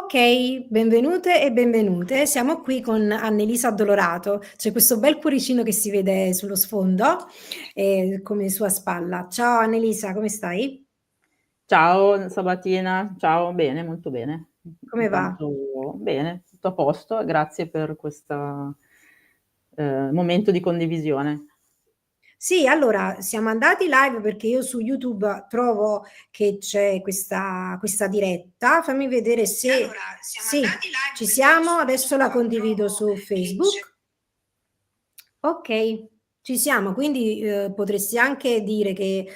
Ok, benvenute e benvenute. Siamo qui con Annelisa Addolorato. C'è questo bel cuoricino che si vede sullo sfondo, come sua spalla. Ciao Annelisa, come stai? Ciao Sabatina, ciao, bene, molto bene. Come va? Intanto bene, tutto a posto, grazie per questo momento di condivisione. Sì, allora siamo andati live perché io su YouTube trovo che c'è questa diretta. Fammi vedere se sì, ci siamo. Adesso la condivido su Facebook. Ok, ci siamo, quindi potresti anche dire che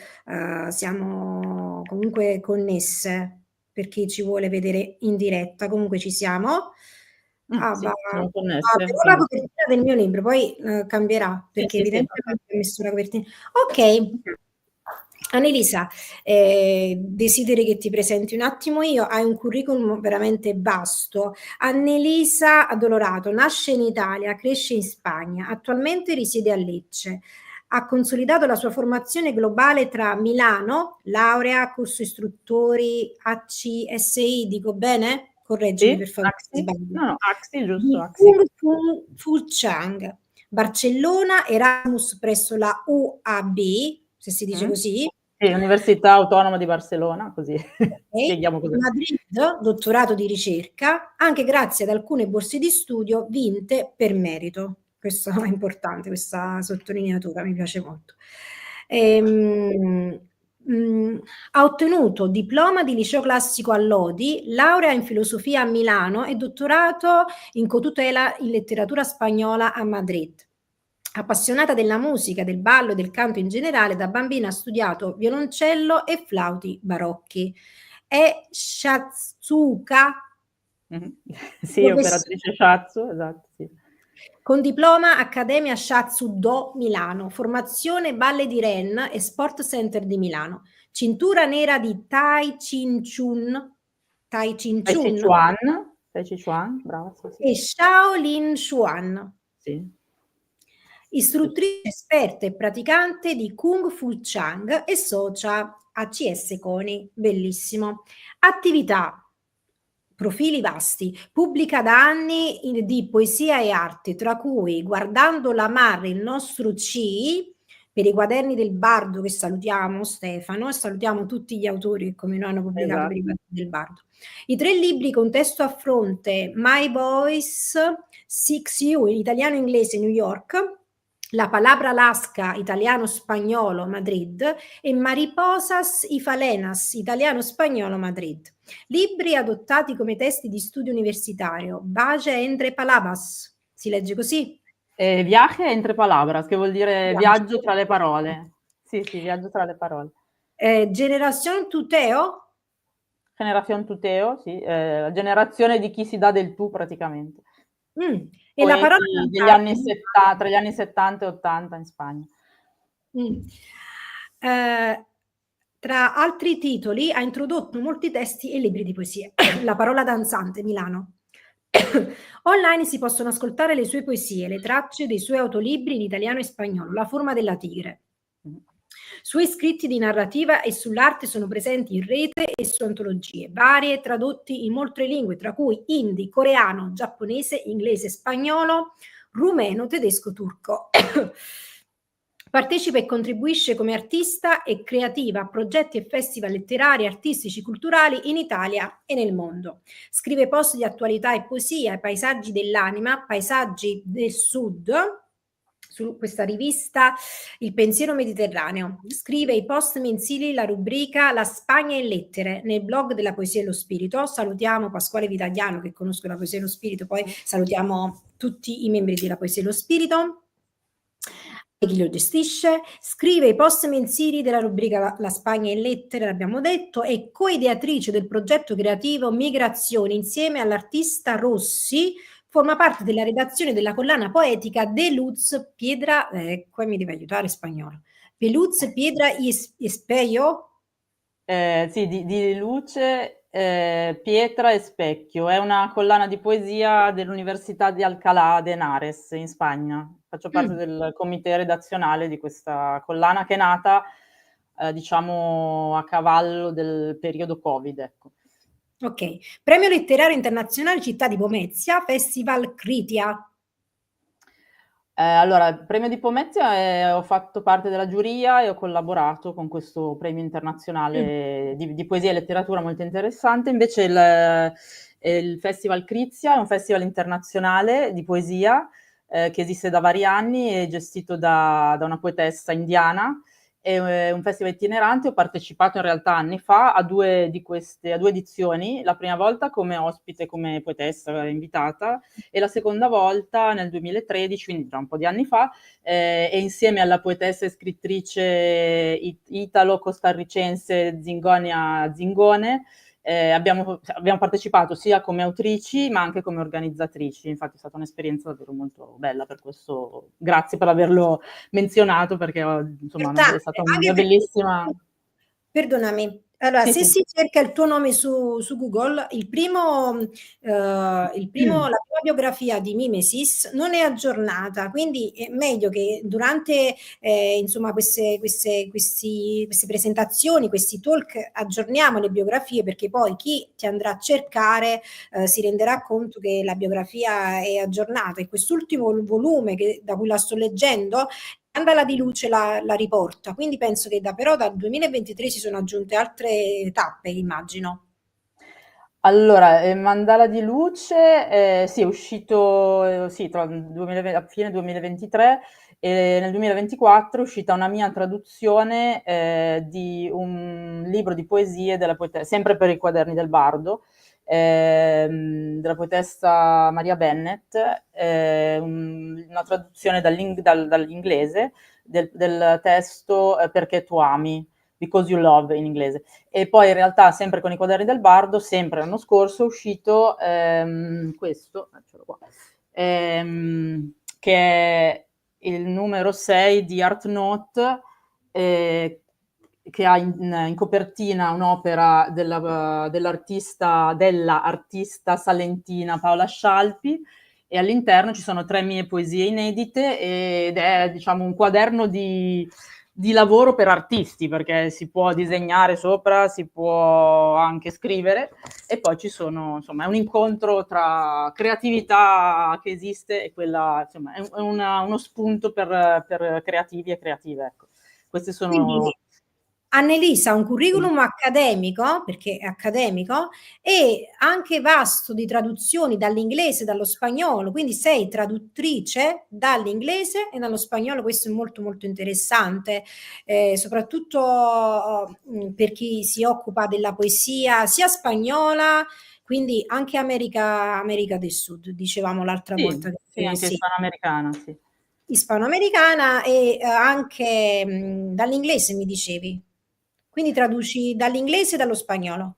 siamo comunque connesse per chi ci vuole vedere in diretta. Comunque ci siamo. Sì, siamo Però connesse, la quindi sì. copertina del mio libro poi cambierà Sì, perché sì, sì. evidentemente ho messo una copertina. Ok, Annelisa, desideri che ti presenti un attimo io. Hai un curriculum veramente vasto. Annelisa Addolorato nasce in Italia, cresce in Spagna, attualmente risiede a Lecce. Ha consolidato la sua formazione globale tra Milano, laurea, corso istruttori ACSI, dico bene? Correggimi Sì? per favore se Axi? sbaglio. No, no, Axi, giusto, Di Axi. Kung Fu Chang, Barcellona, Erasmus presso la UAB, se si dice Mm? così, Sì, Università Autonoma di Barcellona, così okay. spieghiamo cos'è. Madrid, dottorato di ricerca, anche grazie ad alcune borse di studio vinte per merito. Questo è importante, questa sottolineatura mi piace molto. Ehm, ha ottenuto diploma di liceo classico a Lodi, laurea in filosofia a Milano e dottorato in cotutela in letteratura spagnola a Madrid. Appassionata della musica, del ballo e del canto in generale, da bambina ha studiato violoncello e flauti barocchi. È Shatsuka, Mhm. Sì, professore operatrice Shatsu, esatto, sì. con diploma Accademia Shatsu Do Milano, formazione Balle di Ren e Sport Center di Milano, cintura nera di Tai Chin Tai Chi Chun Chuan, Tai Chi Chuan, brava, sì, sì. e Shaolin Chuan. Sì, giusto. Istruttrice esperta e praticante di Kung Fu Chang e socia ACS Coni, bellissimo. Attività, profili vasti, pubblica da anni di poesia e arte, tra cui Guardando la Mare, il nostro C, per i quaderni del Bardo, che salutiamo Stefano e salutiamo tutti gli autori che come noi hanno pubblicato per i Esatto. quaderni del Bardo. I tre libri con testo a fronte, My Voice, Six You, in italiano e inglese New York, La Palabra Lasca, italiano-spagnolo Madrid e Mariposas y Falenas, italiano-spagnolo Madrid. Libri adottati come testi di studio universitario, Valle entre palabras, si legge così? Viaje entre palabras, che vuol dire Viaggio. viaggio tra le parole. Sì, sì, viaggio tra le parole. Generazione Tuteo? Generazione Tuteo, sì, la generazione di chi si dà del tu praticamente. E la parola Poeti degli anni danzante? tra gli anni 70 e 80 in Spagna. Mm. Eh, tra altri titoli ha introdotto molti testi e libri di poesie. La parola danzante, Milano. Online si possono ascoltare le sue poesie, le tracce dei suoi autolibri in italiano e spagnolo, La forma della tigre. Suoi scritti di narrativa e sull'arte sono presenti in rete e su antologie varie, tradotti in molte lingue, tra cui hindi, coreano, giapponese, inglese, spagnolo, rumeno, tedesco, turco. Partecipa e contribuisce come artista e creativa a progetti e festival letterari, artistici, culturali in Italia e nel mondo. Scrive post di attualità e poesia, paesaggi dell'anima, paesaggi del sud, su questa rivista Il pensiero mediterraneo. Scrive i post mensili, la rubrica La Spagna in lettere nel blog della Poesia e lo Spirito. Salutiamo Pasquale Vitagliano che conosco la Poesia e lo Spirito, poi salutiamo tutti i membri della Poesia e lo Spirito. Chi lo gestisce, scrive i post mensili della rubrica La Spagna in lettere, l'abbiamo detto, è coideatrice del progetto creativo Migrazioni insieme all'artista Rossi, forma parte della redazione della collana poetica De Luz Piedra, qua mi deve aiutare spagnolo, De Luz Piedra y Espejo. Sì, di Luce, Pietra e Specchio. È una collana di poesia dell'Università di Alcalá de Henares in Spagna. Faccio parte del comité redazionale di questa collana che è nata, diciamo, a cavallo del periodo Covid, ecco. Ok. Premio letterario internazionale Città di Pomezia, Festival Critia. Allora, il premio di Pomezia ho fatto parte della giuria e ho collaborato con questo premio Mm. internazionale di poesia e letteratura molto interessante. Invece il Festival Crizia è un festival internazionale di poesia che esiste da vari anni, è gestito da una poetessa indiana. È un festival itinerante, ho partecipato in realtà anni fa a due edizioni, la prima volta come ospite, come poetessa invitata, e la seconda volta nel 2013, quindi già un po' di anni fa, e insieme alla poetessa e scrittrice italo-costarricense Zingonia Zingone abbiamo partecipato sia come autrici ma anche come organizzatrici. Infatti è stata un'esperienza davvero molto bella, per questo grazie per averlo menzionato, perché insomma è Importante, stata anche una perché, bellissima... perdonami, allora Sì, se sì. si cerca il tuo nome su Google, la prima biografia di Mimesis non è aggiornata, quindi è meglio che durante insomma, queste presentazioni, questi talk, aggiorniamo le biografie, perché poi chi ti andrà a cercare si renderà conto che la biografia è aggiornata, e quest'ultimo volume da cui la sto leggendo, Mandala di Luce la riporta, quindi penso che però dal 2023 si sono aggiunte altre tappe, immagino. Allora, Mandala di Luce, sì, è uscito sì, a fine 2023, e nel 2024 è uscita una mia traduzione di un libro di poesie della poetessa, sempre per i Quaderni del Bardo, della poetessa Maria Bennett, una traduzione dall'inglese del testo Perché tu ami, Because You Love in inglese. E poi in realtà sempre con i Quaderni del Bardo, sempre l'anno scorso è uscito questo, eccolo qua, che è il numero 6 di Art Note, che ha in copertina un'opera della artista salentina Paola Scialpi, e all'interno ci sono 3 mie poesie inedite, ed è, diciamo, un quaderno di lavoro per artisti, perché si può disegnare sopra, si può anche scrivere, e poi ci sono, insomma, è un incontro tra creatività che esiste e quella, insomma, è uno spunto per creativi e creative, ecco. Queste sono... Quindi Annelisa ha un curriculum accademico, perché è accademico, e anche vasto di traduzioni dall'inglese e dallo spagnolo, quindi sei traduttrice dall'inglese e dallo spagnolo. Questo è molto molto interessante, soprattutto per chi si occupa della poesia sia spagnola, quindi anche America del Sud, dicevamo l'altra volta. Sì, sì, anche Sì, ispanoamericana, sì. ispanoamericana, e anche dall'inglese mi dicevi. Quindi traduci dall'inglese e dallo spagnolo.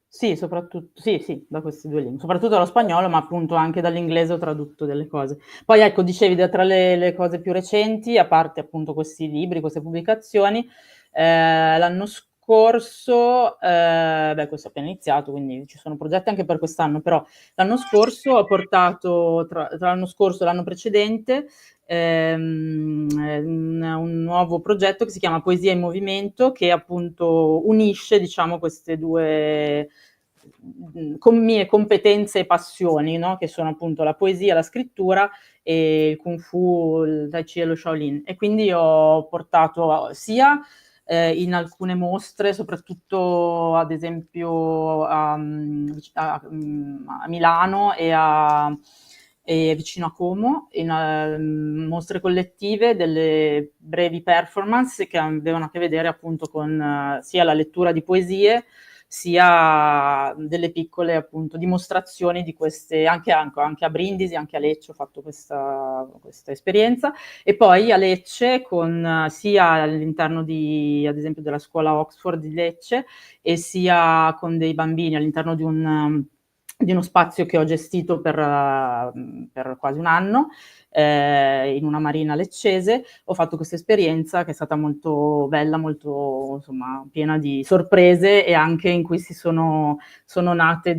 Sì, soprattutto, sì, sì, da queste due lingue, soprattutto dallo spagnolo, ma appunto anche dall'inglese ho tradotto delle cose. Poi ecco, dicevi, tra le cose più recenti, a parte appunto questi libri, queste pubblicazioni, l'anno scorso, beh, questo è appena iniziato, quindi ci sono progetti anche per quest'anno, però l'anno scorso ho portato, tra l'anno scorso e l'anno precedente, un nuovo progetto che si chiama Poesia in Movimento, che appunto unisce, diciamo, queste due con mie competenze e passioni, no? Che sono appunto la poesia, la scrittura e il Kung Fu, il Tai Chi e lo Shaolin. E quindi ho portato sia in alcune mostre, soprattutto ad esempio a Milano e vicino a Como, in mostre collettive, delle brevi performance che avevano a che vedere appunto con sia la lettura di poesie, sia delle piccole appunto dimostrazioni di queste, anche a Brindisi, anche a Lecce ho fatto questa esperienza, e poi a Lecce sia all'interno ad esempio della scuola Oxford di Lecce, e sia con dei bambini all'interno di uno spazio che ho gestito per quasi un anno, in una marina leccese. Ho fatto questa esperienza che è stata molto bella, molto, insomma, piena di sorprese, e anche in cui sono nate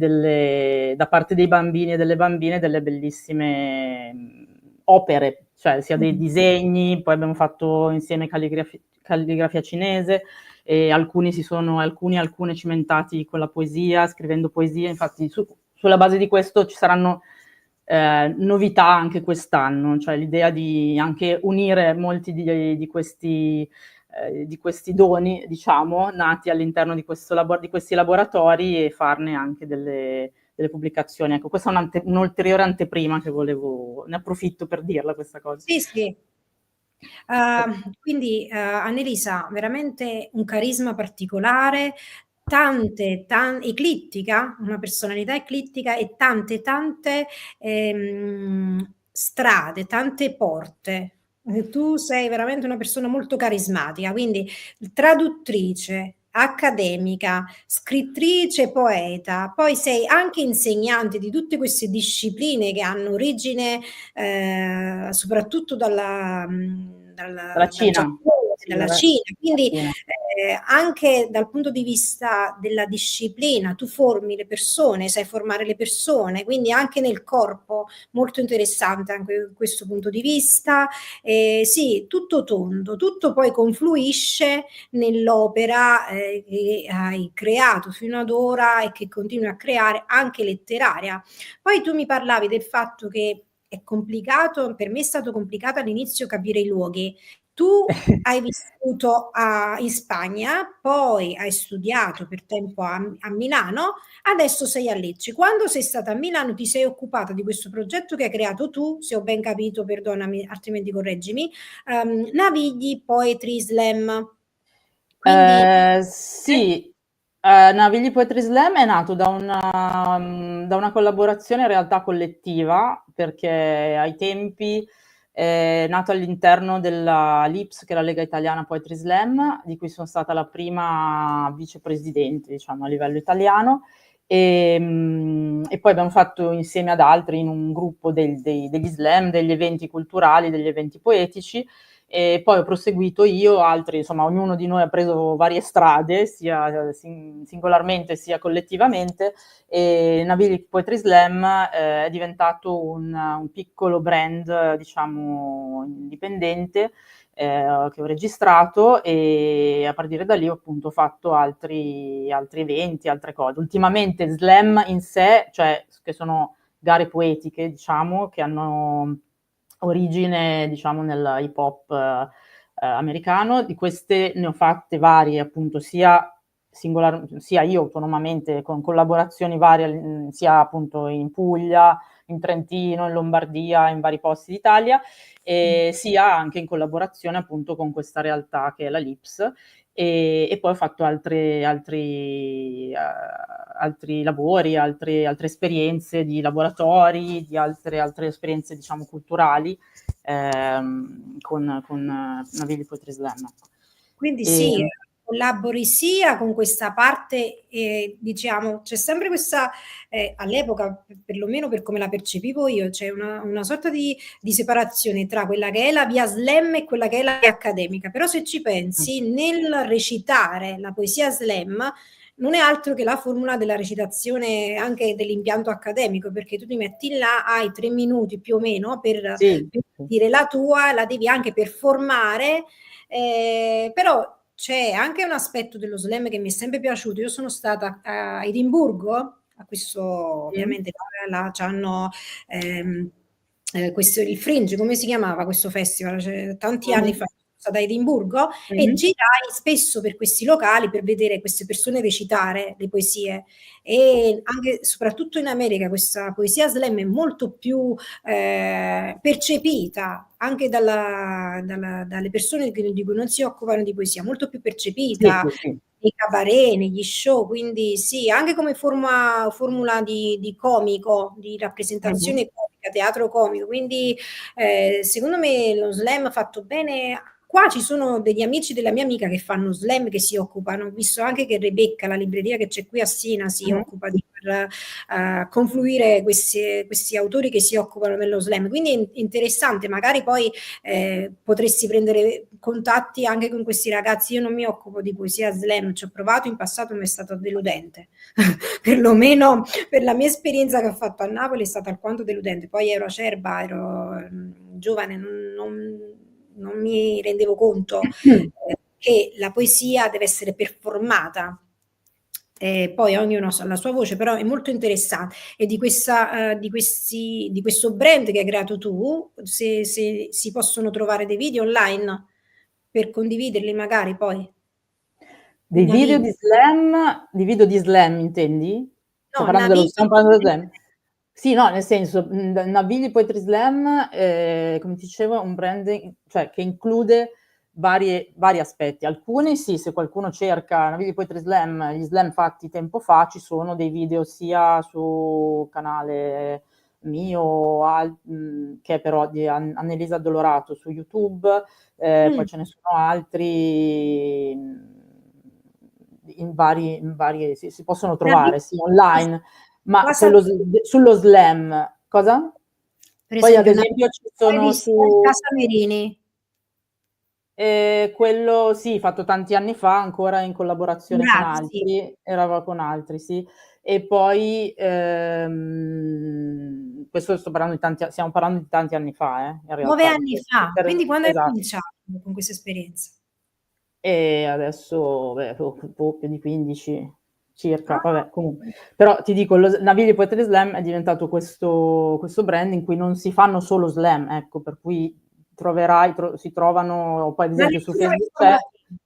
da parte dei bambini e delle bambine delle bellissime opere, cioè sia dei disegni, poi abbiamo fatto insieme calligrafia cinese, e alcuni alcune cimentati con la poesia, scrivendo poesie. Infatti sulla base di questo ci saranno novità anche quest'anno, cioè l'idea di anche unire molti di questi doni, diciamo, nati all'interno di questi laboratori, e farne anche delle pubblicazioni. Ecco, questa è un'ulteriore anteprima che ne approfitto per dirla questa cosa. Sì, sì. Quindi Annelisa, veramente un carisma particolare, eclittica, una personalità eclittica e tante strade, tante porte. Tu sei veramente una persona molto carismatica, quindi traduttrice, accademica, scrittrice, poeta, poi sei anche insegnante di tutte queste discipline che hanno origine soprattutto Dalla dal Cina. Giappone, Sì, dalla Cina, quindi Cina. anche dal punto di vista della disciplina, tu formi le persone, sai formare le persone, quindi anche nel corpo, molto interessante anche questo punto di vista. Sì, tutto tondo, tutto poi confluisce nell'opera che hai creato fino ad ora e che continui a creare, anche letteraria. Poi tu mi parlavi del fatto che è complicato, per me è stato complicato all'inizio capire i luoghi. Tu hai vissuto in Spagna, poi hai studiato per tempo a Milano, adesso sei a Lecce. Quando sei stata a Milano ti sei occupata di questo progetto che hai creato tu, se ho ben capito, perdonami, altrimenti correggimi, Navigli Poetry Slam. Quindi, Sì, Navigli Poetry Slam è nato da una collaborazione in realtà collettiva, perché ai tempi è nato all'interno della LIPS, che è la Lega Italiana Poetry Slam, di cui sono stata la prima vicepresidente, diciamo, a livello italiano, e poi abbiamo fatto insieme ad altri in un gruppo degli slam, degli eventi culturali, degli eventi poetici. E poi ho proseguito io, altri, insomma, ognuno di noi ha preso varie strade, sia singolarmente sia collettivamente, e Navigli Poetry Slam è diventato un piccolo brand, diciamo, indipendente, che ho registrato, e a partire da lì ho appunto fatto altri eventi, altre cose. Ultimamente slam in sé, cioè che sono gare poetiche, diciamo, che hanno origine, diciamo, nel hip hop americano. Di queste ne ho fatte varie, appunto, sia io autonomamente, con collaborazioni varie, sia appunto in Puglia, in Trentino, in Lombardia, in vari posti d'Italia, e sia anche in collaborazione appunto con questa realtà che è la LIPS. E poi ho fatto altri lavori, altre esperienze di laboratori, di altre esperienze, diciamo, culturali, con Navigli Poetry Slam. quindi E, sì, collabori sia con questa parte, diciamo, c'è sempre questa, all'epoca, perlomeno per come la percepivo io, c'è una sorta di separazione tra quella che è la via slam e quella che è la via accademica, però se ci pensi, nel recitare la poesia slam, non è altro che la formula della recitazione anche dell'impianto accademico, perché tu ti metti là, hai 3 minuti più o meno per sì, dire la tua, la devi anche performare, però c'è anche un aspetto dello slam che mi è sempre piaciuto. Io sono stata a Edimburgo, a questo ovviamente là c'hanno il Fringe, come si chiamava questo festival? Cioè, tanti anni fa sono stata a Edimburgo e girai spesso per questi locali per vedere queste persone recitare le poesie, e anche soprattutto in America questa poesia slam è molto più percepita anche dalle persone di cui non si occupano di poesia, molto più sì, percepita sì, sì. nei cabaret, negli show, quindi sì, anche come formula di comico, di rappresentazione comica, teatro comico, quindi secondo me lo slam fatto bene. Qua ci sono degli amici della mia amica che fanno slam, che si occupano, ho visto anche che Rebecca, la libreria che c'è qui a Siena, si occupa di far confluire questi autori che si occupano dello slam, quindi è interessante, magari poi potresti prendere contatti anche con questi ragazzi. Io non mi occupo di poesia slam, ci ho provato in passato, ma è stato deludente perlomeno per la mia esperienza che ho fatto a Napoli è stata alquanto deludente. Poi ero acerba, ero giovane, non mi rendevo conto che la poesia deve essere performata. Poi ognuno ha la sua voce, però è molto interessante. E di questo brand che hai creato tu, se si possono trovare dei video online per condividerli magari poi. Dei video Navigli. di video di slam intendi? No, Stiamo navigli. parlando dello slam? Sì, no, nel senso, Navigli Poetry Slam, come ti dicevo, è un brand cioè, che include vari aspetti. Alcuni sì, se qualcuno cerca Navigli Poetry Slam, gli slam fatti tempo fa, ci sono dei video sia su canale mio, che è però di Annelisa Addolorato su YouTube, poi ce ne sono altri si possono trovare, Navigli, sì, online, ma cosa, sullo slam, cosa? per Poi ad esempio, esempio ci hai sono visto su Casa Merini, quello sì, fatto tanti anni fa, ancora in collaborazione con Murazzi, altri, eravamo con altri, sì. E poi questo stiamo parlando di tanti anni fa, in 9 realtà, anni fa. Quindi quando hai esatto. cominciato con questa esperienza? E adesso, beh, più di 15 circa, Ah, vabbè, comunque. Però ti dico, Navigli Poetry Slam è diventato questo brand in cui non si fanno solo slam, ecco, per cui si trovano, poi ad ma esempio su lettura Facebook c'è, informativa.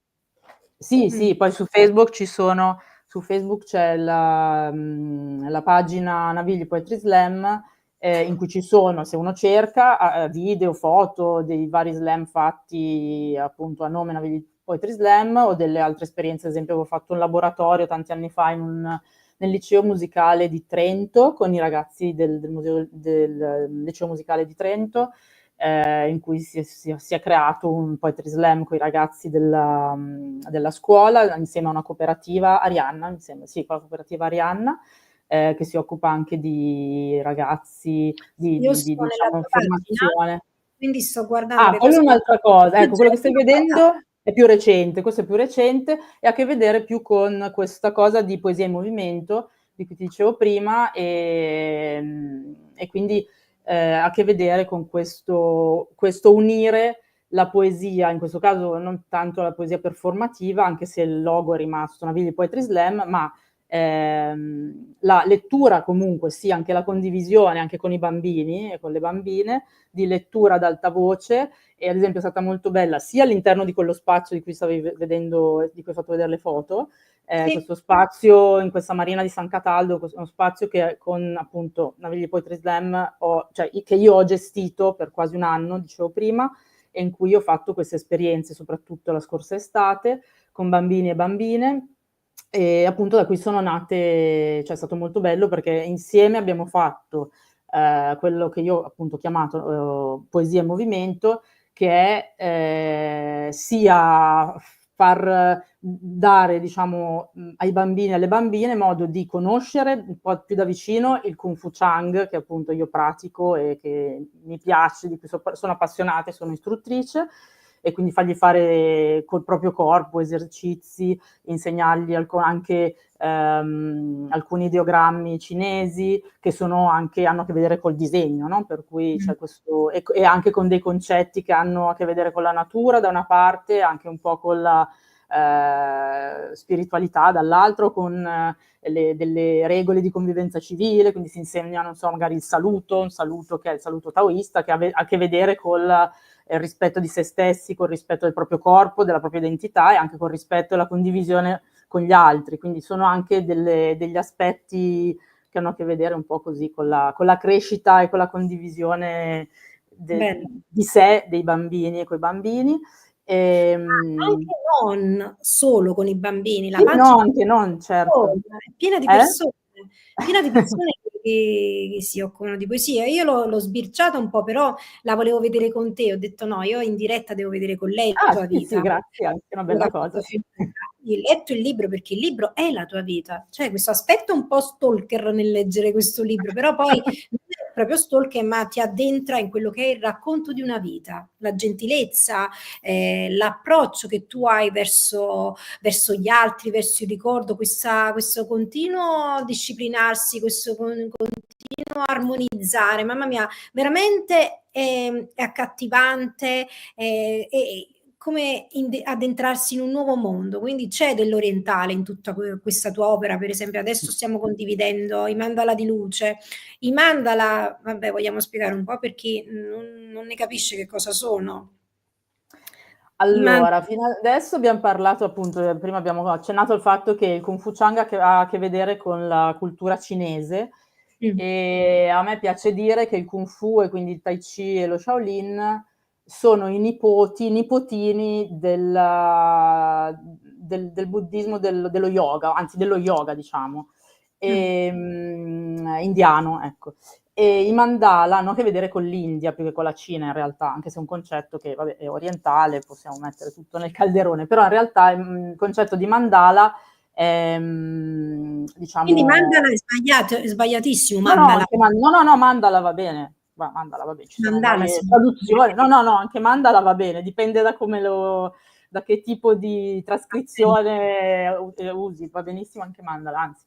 sì, Mm. sì, poi su Facebook c'è la pagina Navigli Poetry Slam, in cui ci sono, se uno cerca, video, foto dei vari slam fatti appunto a nome Navigli Poetry Slam o delle altre esperienze. Ad esempio avevo fatto un laboratorio tanti anni fa nel liceo musicale di Trento con i ragazzi del liceo musicale di Trento, in cui si è creato un poetry slam con i ragazzi della scuola insieme a una cooperativa Arianna, mi sembra, sì, con la cooperativa Arianna, che si occupa anche di ragazzi, Io sto nella diciamo, tua pagina, formazione. quindi sto guardando Ah, le quella cose è un'altra cosa. più Ecco, quello che stai generali. vedendo è più recente, questo è più recente e ha a che vedere più con questa cosa di poesia in movimento, di cui ti dicevo prima, e quindi ha a che vedere con questo unire la poesia, in questo caso non tanto la poesia performativa, anche se il logo è rimasto Navigli Poetry Slam, ma la lettura comunque, sì, anche la condivisione, anche con i bambini e con le bambine, di lettura ad alta voce, e ad esempio è stata molto bella sia all'interno di quello spazio di cui stavi vedendo, di cui hai fatto vedere le foto, Sì. questo spazio in questa marina di San Cataldo, uno spazio che con appunto Navigli Poetry Slam, cioè, che io ho gestito per quasi un anno, dicevo prima, e in cui ho fatto queste esperienze, soprattutto la scorsa estate, con bambini e bambine, e appunto da cui sono nate, cioè è stato molto bello perché insieme abbiamo fatto quello che io appunto ho chiamato poesia e movimento, che è sia far dare, diciamo, ai bambini e alle bambine modo di conoscere un po' più da vicino il Kung Fu Chang, che appunto io pratico e che mi piace, di cui sono appassionata e sono istruttrice, e quindi fargli fare col proprio corpo esercizi, insegnargli anche alcuni ideogrammi cinesi che hanno a che vedere col disegno, no? Per cui c'è questo, e anche con dei concetti che hanno a che vedere con la natura da una parte, anche un po' con la spiritualità dall'altro, con delle regole di convivenza civile, quindi si insegna, non so, magari un saluto che è il saluto taoista, che ha a che vedere con il rispetto di se stessi, col rispetto del proprio corpo, della propria identità e anche col rispetto e la condivisione con gli altri. Quindi sono anche degli aspetti che hanno a che vedere un po' così con la crescita e con la condivisione di sé, dei bambini e coi bambini. Anche non solo con i bambini, la Sì, no, pagina anche non, certo. è piena di Eh? persone, piena di persone che si occupano di poesia. Io l'ho sbirciata un po', però la volevo vedere con te. Ho detto no, io in diretta devo vedere con lei la Ah, tua sì, sì, vita. grazie, anche una Quello che bella ha fatto cosa. finora. Io ho letto il libro perché il libro è la tua vita. C'è questo aspetto un po' stalker nel leggere questo libro, però poi non è proprio stalker, ma ti addentra in quello che è il racconto di una vita, la gentilezza, l'approccio che tu hai verso gli altri, verso il ricordo, questo continuo disciplinarsi, questo continuo armonizzare. Mamma mia, veramente è accattivante, come addentrarsi in un nuovo mondo, quindi c'è dell'orientale in tutta questa tua opera. Per esempio adesso stiamo condividendo i mandala di luce. I mandala, vabbè, vogliamo spiegare un po' per chi non ne capisce che cosa sono. Allora, fino adesso abbiam parlato appunto, prima abbiamo accennato al fatto che il Kung Fu Chang ha a che vedere con la cultura cinese, e a me piace dire che il Kung Fu, e quindi il Tai Chi e lo Shaolin, sono i nipotini del buddismo, dello yoga, anzi dello yoga diciamo, indiano, ecco. E i mandala hanno a che vedere con l'India più che con la Cina in realtà, anche se è un concetto che vabbè, è orientale, possiamo mettere tutto nel calderone, però in realtà il concetto di mandala è, Quindi diciamo... mandala è sbagliato, è sbagliatissimo No, no, mandala. anche no, mandala va bene. Mandala va bene, ci sono Mandala, varie sì. traduzioni. No, anche mandala va bene, dipende da che tipo di trascrizione usi, va benissimo anche mandala, anzi.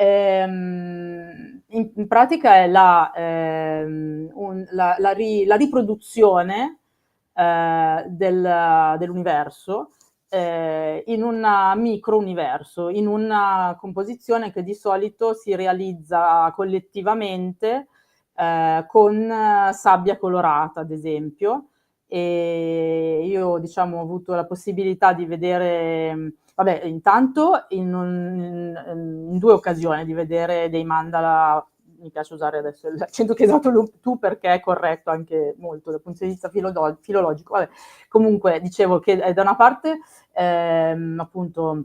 In pratica è la riproduzione dell'universo in un micro-universo, in una composizione che di solito si realizza collettivamente con sabbia colorata, ad esempio. E io, diciamo, ho avuto la possibilità di vedere, vabbè, intanto in due occasioni di vedere dei mandala. Mi piace usare adesso l'accento che hai usato tu perché è corretto anche molto dal punto di vista filologico. Vabbè, comunque dicevo che da una parte appunto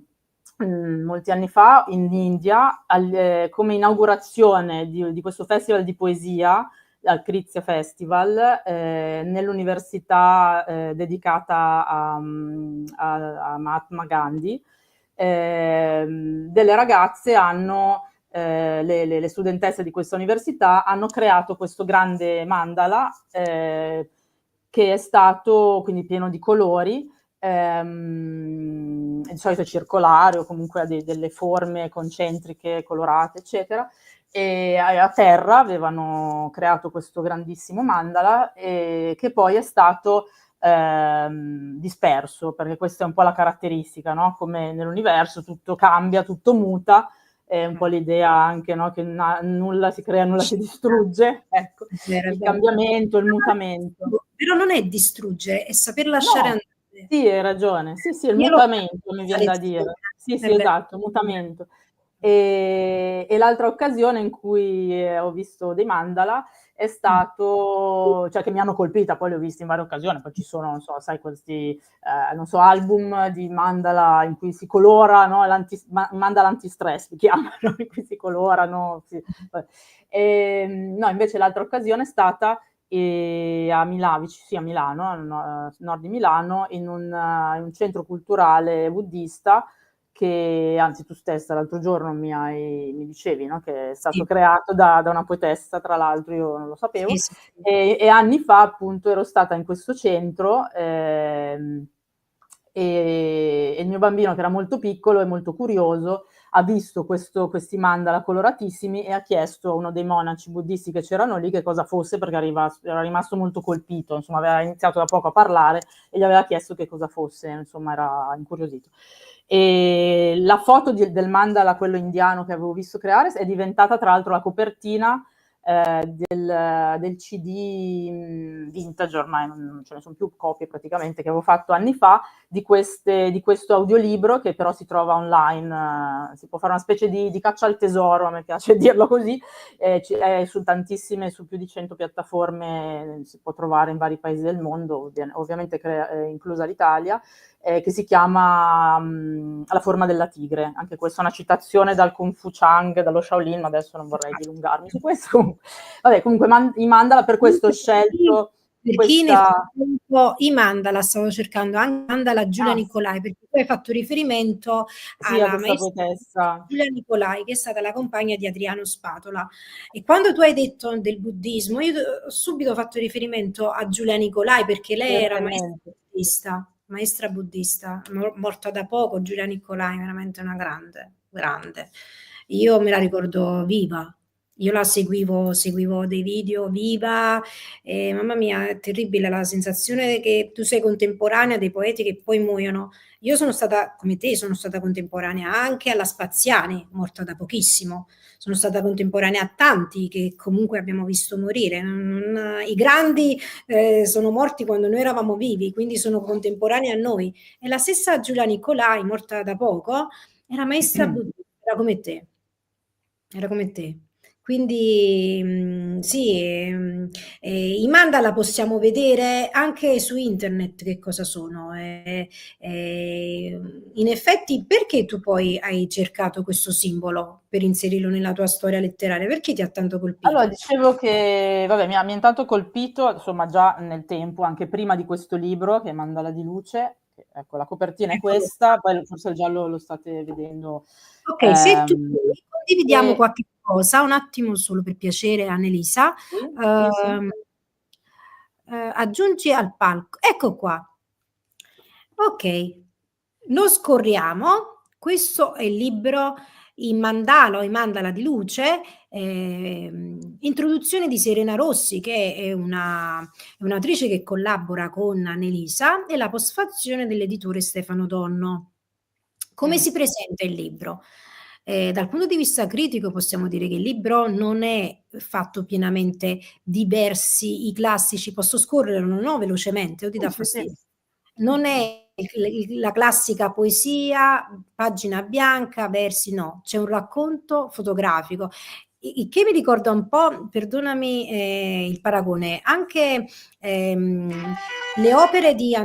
molti anni fa in India come inaugurazione di questo festival di poesia al Krizia Festival nell'università dedicata a Mahatma Gandhi, delle ragazze hanno le studentesse di questa università hanno creato questo grande mandala che è stato quindi pieno di colori, di solito circolare o comunque ha delle forme concentriche, colorate, eccetera. E a terra avevano creato questo grandissimo mandala che poi è stato disperso, perché questa è un po' la caratteristica, no? Come nell'universo tutto cambia, tutto muta, è un po' l'idea anche, no? Che nulla si crea, nulla si distrugge, ecco, il cambiamento, il mutamento. Però non è distruggere, è saper lasciare No, andare. sì, hai ragione. Sì, il Io l'ho mutamento mi questa vien da lezione. dire. Sì, È vero. esatto, mutamento. E l'altra occasione in cui ho visto dei mandala è stato, cioè che mi hanno colpita, poi li ho visti in varie occasioni, poi ci sono, non so, sai, questi, non so, album di mandala in cui si colora, no, mandala anti-stress si chiamano, in cui si colorano. Sì. No, invece l'altra occasione è stata a Milano, a nord di Milano, in un centro culturale buddista che, anzi tu stessa l'altro giorno mi dicevi, no, che è stato Sì, creato da una poetessa, tra l'altro io non lo sapevo, sì, sì. e anni fa appunto ero stata in questo centro e il mio bambino, che era molto piccolo e molto curioso, ha visto questi mandala coloratissimi e ha chiesto a uno dei monaci buddisti che c'erano lì che cosa fosse, perché era rimasto molto colpito, insomma aveva iniziato da poco a parlare e gli aveva chiesto che cosa fosse, insomma era incuriosito. E la foto del mandala, quello indiano che avevo visto creare, è diventata tra l'altro la copertina del CD vintage, ormai non ce ne sono più copie praticamente, che avevo fatto anni fa, di questo audiolibro che però si trova online, si può fare una specie di caccia al tesoro, a me piace dirlo così, è su più di 100 piattaforme, si può trovare in vari paesi del mondo, ovviamente inclusa l'Italia, che si chiama La forma della tigre. Anche questa è una citazione dal Kung Fu Chang, dallo Shaolin, ma adesso non vorrei dilungarmi su questo. Vabbè, comunque i mandala, per questo ho scelto Per chi nel questa... frattempo i mandala, stavo cercando anche mandala Giulia Ah, Nicolai, perché tu hai fatto riferimento sì, a alla questa maestra poetessa. Giulia Nicolai, che è stata la compagna di Adriano Spatola. E quando tu hai detto del buddismo, io ho subito fatto riferimento a Giulia Nicolai, perché lei era Certamente. maestra buddista, morta da poco. Giulia Nicolai, veramente una grande, grande. Io me la ricordo viva. Io la seguivo dei video viva, e mamma mia, è terribile la sensazione che tu sei contemporanea dei poeti che poi muoiono. Io sono stata, come te, sono stata contemporanea anche alla Spaziani, morta da pochissimo. Sono stata contemporanea a tanti che comunque abbiamo visto morire. I grandi sono morti quando noi eravamo vivi, quindi sono contemporanei a noi. E la stessa Giulia Nicolai, morta da poco, era maestra buddista, era come te. Era come te. Quindi sì, i mandala possiamo vedere anche su internet che cosa sono. In effetti, perché tu poi hai cercato questo simbolo per inserirlo nella tua storia letteraria? Perché ti ha tanto Allora, colpito? dicevo che, vabbè, mi ha intanto colpito, insomma, già nel tempo, anche prima di questo libro, che è Mandala di luce, che, ecco, la copertina è Eccolo. questa, poi forse il giallo lo state vedendo. Ok, se tu condividiamo E, qualche cosa, un attimo solo per piacere, Annelisa, sì, sì, sì. ehm, aggiungi al palco. Ecco qua. Ok, lo scorriamo. Questo è il libro in mandala o in mandala di luce, introduzione di Serena Rossi, che è un'autrice che collabora con Annelisa, e la postfazione dell'editore Stefano Donno. Come Mm. si presenta il libro? Dal punto di vista critico possiamo dire che il libro non è fatto pienamente di versi, i classici, posso scorrere, non ho velocemente o ti dà Sì, sì, fastidio? Non è la classica poesia, pagina bianca, versi, no, c'è un racconto fotografico. Il che mi ricorda un po', perdonami il paragone, anche le opere di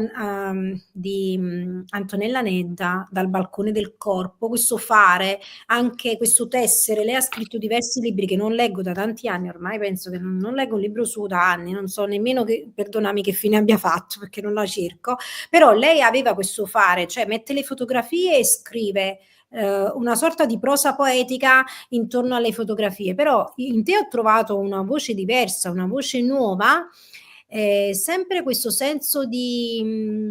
Antonella Nedda, Dal balcone del corpo, questo fare, anche questo tessere. Lei ha scritto diversi libri che non leggo da tanti anni, ormai penso che non leggo un libro suo da anni, non so nemmeno che, perdonami, che fine abbia fatto perché non la cerco, però lei aveva questo fare, cioè mette le fotografie e scrive una sorta di prosa poetica intorno alle fotografie, però in te ho trovato una voce diversa, una voce nuova, sempre questo senso di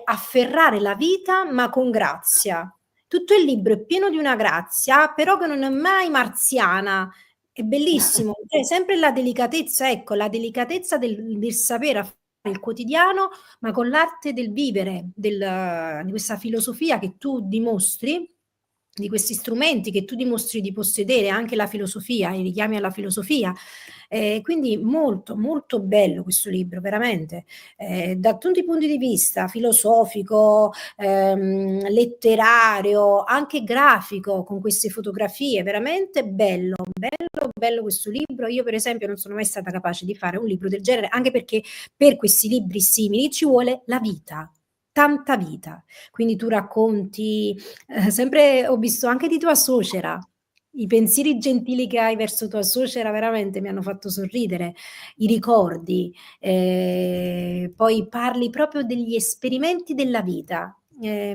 afferrare la vita ma con grazia. Tutto il libro è pieno di una grazia, però che non è mai marziana. È bellissimo, cioè, sempre la delicatezza, ecco, la delicatezza del sapere fare il quotidiano, ma con l'arte del vivere, di questa filosofia che tu dimostri, di questi strumenti che tu dimostri di possedere, anche la filosofia, i richiami alla filosofia. Quindi molto, molto bello questo libro, veramente, da tutti i punti di vista, filosofico, letterario, anche grafico, con queste fotografie, veramente bello, bello, bello questo libro. Io per esempio non sono mai stata capace di fare un libro del genere, anche perché per questi libri simili ci vuole la vita, tanta vita. Quindi tu racconti, sempre ho visto anche di tua suocera. I pensieri gentili che hai verso tua suocera veramente mi hanno fatto sorridere, i ricordi, poi parli proprio degli esperimenti della vita.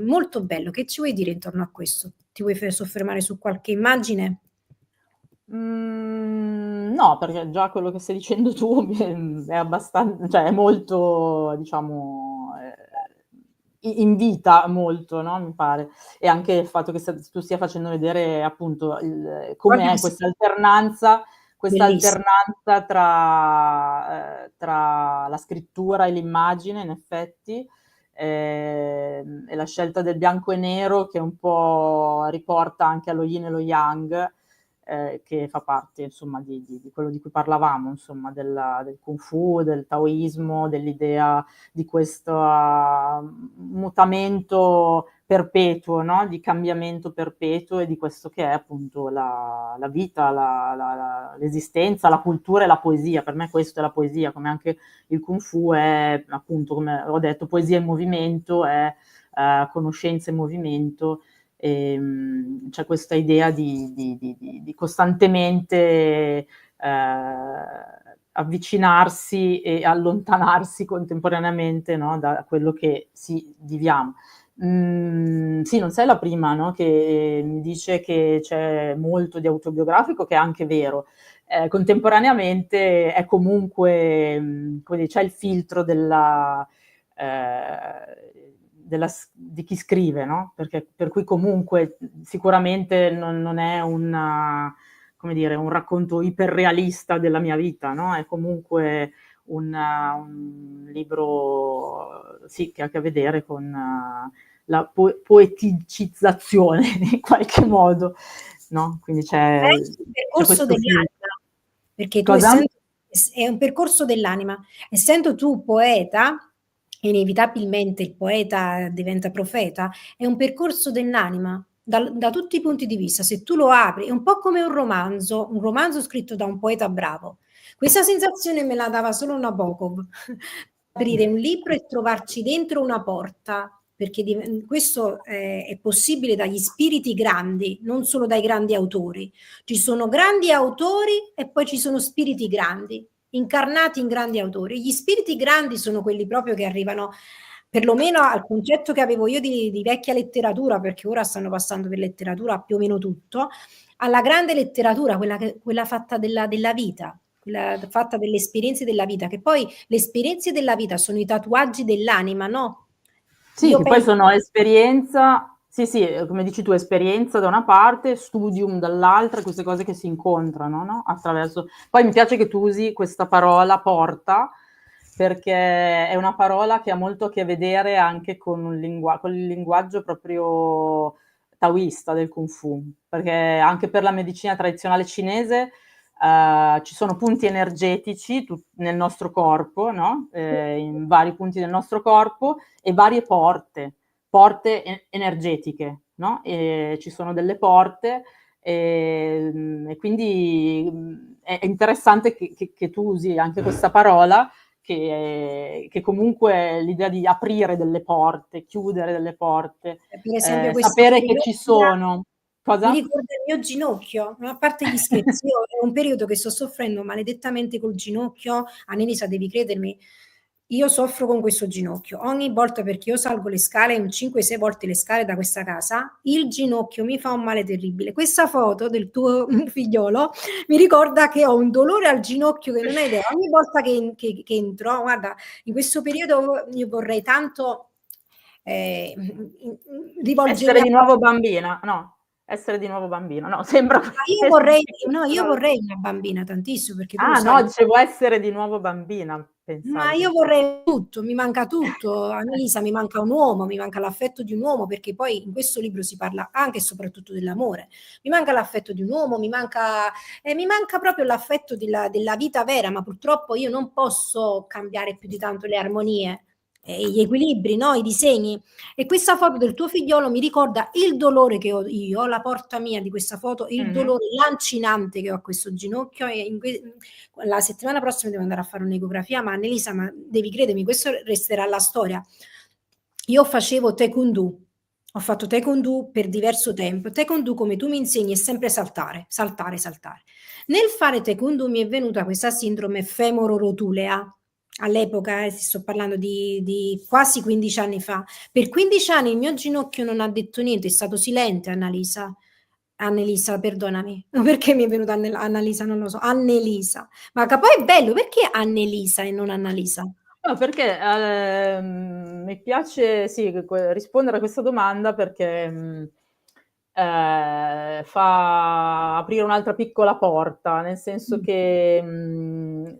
Molto bello. Che ci vuoi dire intorno a questo? Ti vuoi soffermare su qualche immagine? No, perché già quello che stai dicendo tu è abbastanza, cioè è molto, diciamo, invita molto, no? Mi pare. E anche il fatto che tu stia facendo vedere appunto Guardi com'è questi questa bellissimi. alternanza tra la scrittura e l'immagine, in effetti, e la scelta del bianco e nero che un po' riporta anche allo yin e lo yang, che fa parte insomma di quello di cui parlavamo, insomma, del Kung Fu, del Taoismo, dell'idea di questo mutamento perpetuo, no? Di cambiamento perpetuo, e di questo che è appunto la vita, l'esistenza, la cultura e la poesia. Per me questo è la poesia, come anche il Kung Fu è appunto, come ho detto, poesia in movimento, è conoscenza in movimento. C'è questa idea di costantemente avvicinarsi e allontanarsi contemporaneamente, no, da quello che si viviamo. Sì, non sei la prima, no, che mi dice che c'è molto di autobiografico, che è anche vero. Contemporaneamente è comunque, come dire, c'è il filtro di chi scrive, no? Perché, per cui comunque sicuramente non è come dire, un racconto iperrealista della mia vita, no? È comunque un libro, sì, che ha a che vedere con la poeticizzazione in qualche modo, no? Quindi È un c'è percorso questo film. dell'anima, perché tu Cosa? essendo è un percorso dell'anima. Essendo tu poeta, inevitabilmente il poeta diventa profeta, è un percorso dell'anima da tutti i punti di vista. Se tu lo apri, è un po' come un romanzo scritto da un poeta bravo. Questa sensazione me la dava solo Nabokov. Aprire un libro e trovarci dentro una porta, perché questo è possibile dagli spiriti grandi, non solo dai grandi autori. Ci sono grandi autori e poi ci sono spiriti grandi, incarnati in grandi autori. Gli spiriti grandi sono quelli proprio che arrivano, perlomeno al concetto che avevo io di vecchia letteratura, perché ora stanno passando per letteratura più o meno tutto, alla grande letteratura, quella fatta della vita, quella fatta delle esperienze della vita, che poi le esperienze della vita sono i tatuaggi dell'anima, no? Sì, Io che poi penso sono esperienza, sì, come dici tu, esperienza da una parte, studium dall'altra, queste cose che si incontrano, no? Attraverso. Poi mi piace che tu usi questa parola porta, perché è una parola che ha molto a che vedere anche con con il linguaggio proprio taoista del Kung Fu, perché anche per la medicina tradizionale cinese ci sono punti energetici nel nostro corpo, no? In vari punti del nostro corpo, e varie porte energetiche, no? E ci sono delle porte, e quindi è interessante che tu usi anche questa parola, che comunque l'idea di aprire delle porte, chiudere delle porte, per esempio questa sapere che ci fotografia sono. mi Cosa? ricorda il mio ginocchio, ma a parte gli scherzi, io è un periodo che sto soffrendo maledettamente col ginocchio. Annelisa, devi credermi, io soffro con questo ginocchio. Ogni volta, perché io salgo le scale, un 5-6 volte le scale da questa casa, il ginocchio mi fa un male terribile. Questa foto del tuo figliolo mi ricorda che ho un dolore al ginocchio che non hai idea. Ogni volta che entro, guarda, in questo periodo io vorrei tanto Essere rivolgermi a di nuovo qualcuno. bambina, no, essere di nuovo bambina, no, sembra Ma io vorrei, no, io no. vorrei una bambina tantissimo, perché tu lo Ah no, sai, dicevo essere di nuovo bambina, ma pensavo io dicessi. vorrei tutto, mi manca tutto. Annalisa, mi manca un uomo, mi manca l'affetto di un uomo, perché poi in questo libro si parla anche e soprattutto dell'amore. Mi manca l'affetto di un uomo, mi manca proprio l'affetto della vita vera, ma purtroppo io non posso cambiare più di tanto le armonie, gli equilibri, no? I disegni. E questa foto del tuo figliolo mi ricorda il dolore che ho io, la porta mia di questa foto, il Mh-mh. dolore lancinante che ho a questo ginocchio. E la settimana prossima devo andare a fare un'ecografia, ma Annelisa, ma devi credermi, questo resterà la storia. Io facevo taekwondo, ho fatto taekwondo per diverso tempo. Taekwondo, come tu mi insegni, è sempre saltare, saltare, saltare. Nel fare taekwondo mi è venuta questa sindrome femororotulea. All'epoca, sto parlando di quasi 15 anni fa. Per 15 anni il mio ginocchio non ha detto niente, è stato silente, Annalisa. Annelisa, perdonami, perché mi è venuta Annalisa, non lo so, Annelisa. Ma poi è bello, perché Annelisa e non Annalisa? No, perché, mi piace sì, rispondere a questa domanda perché, fa aprire un'altra piccola porta, nel senso Mm. che,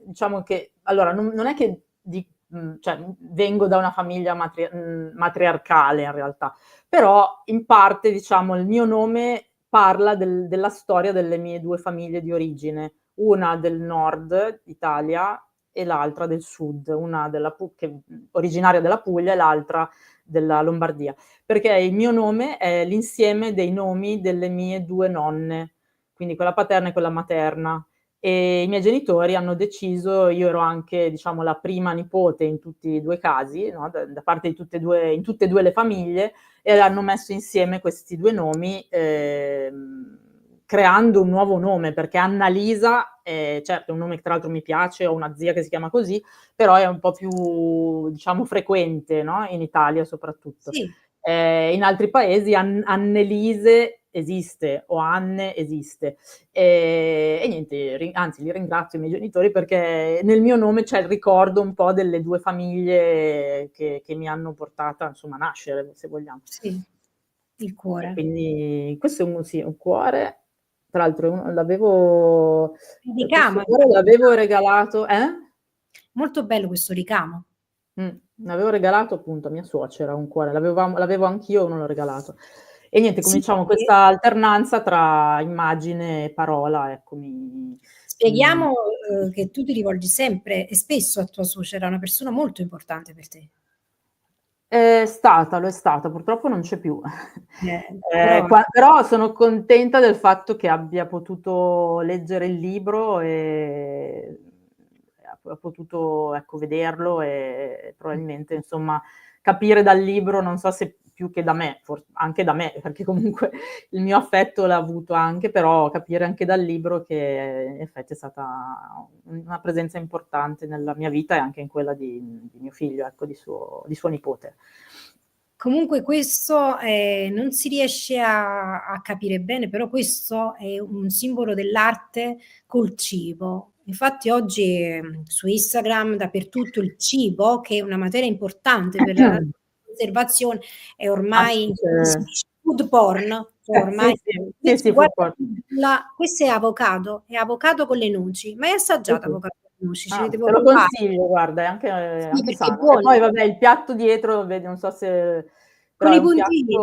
diciamo che allora non è che cioè vengo da una famiglia matriarcale in realtà, però in parte, diciamo, il mio nome parla della storia delle mie 2 famiglie di origine, una del nord Italia e l'altra del sud, una originaria della Puglia e l'altra della Lombardia, perché il mio nome è l'insieme dei nomi delle mie 2 nonne, quindi quella paterna e quella materna. E i miei genitori hanno deciso, io ero anche, diciamo, la prima nipote in tutti e 2 i casi, no, da parte di in tutte e 2 le famiglie, e hanno messo insieme questi 2 nomi, creando un nuovo nome, perché Annalisa, certo è un nome che tra l'altro mi piace, ho una zia che si chiama così, però è un po' più, diciamo, frequente, no? In Italia soprattutto. Sì, In altri paesi Annelise esiste, o Anne esiste. E niente, anzi li ringrazio i miei genitori perché nel mio nome c'è il ricordo un po' delle due famiglie che mi hanno portata insomma a nascere, se vogliamo. Sì, il E cuore. quindi questo è sì, un cuore. Tra l'altro l'avevo, Il questo ricamo, cuore infatti, l'avevo regalato, molto bello questo ricamo. l'avevo regalato appunto a mia suocera un cuore, l'avevo anch'io e non l'ho regalato. E niente, Sì, cominciamo perché questa alternanza tra immagine e parola, ecco, mi spieghiamo, che tu ti rivolgi sempre e spesso a tua suocera, è una persona molto importante per te. Lo è stata, purtroppo non c'è più. Però Però sono contenta del fatto che abbia potuto leggere il libro e ha potuto, ecco, vederlo e probabilmente, insomma, capire dal libro, non so se più che da me, anche da me, perché comunque il mio affetto l'ha avuto anche, però capire anche dal libro che in effetti è stata una presenza importante nella mia vita e anche in quella di mio figlio, ecco, di suo nipote. comunque questo, non si riesce a capire bene, però questo è un simbolo dell'arte col cibo. Infatti oggi, su Instagram dappertutto il cibo, che è una materia importante per la conservazione, è ormai si Anche dice food porn, cioè sì, ormai sì, sì, invece sì, food guarda porn. questo è avocado con le noci. Mai Sì, assaggiato sì. avocado con le noci? Ce ne Ah, devo te lo provare. consiglio, guarda, è Sì, anche perché è sano. E poi buono. vabbè, il piatto dietro, vedi, non so se però Con i puntini.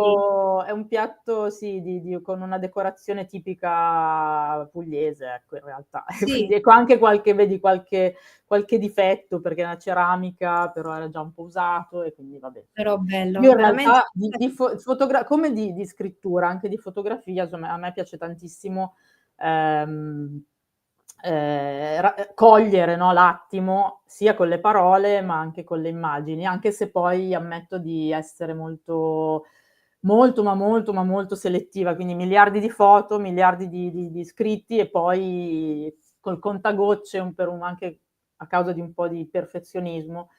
è un piatto sì, con una decorazione tipica pugliese, ecco, in realtà. E Sì, quindi ecco anche qualche difetto, perché è una ceramica, però era già un po' usato e quindi vabbè, però insomma. Io bello, in veramente. realtà come di scrittura, anche di fotografia, insomma, a me piace tantissimo ehm, cogliere, no, l'attimo, sia con le parole, ma anche con le immagini, anche se poi ammetto di essere molto molto, ma molto selettiva, quindi miliardi di foto, miliardi di scritti e poi col contagocce, anche a causa di un po' di perfezionismo,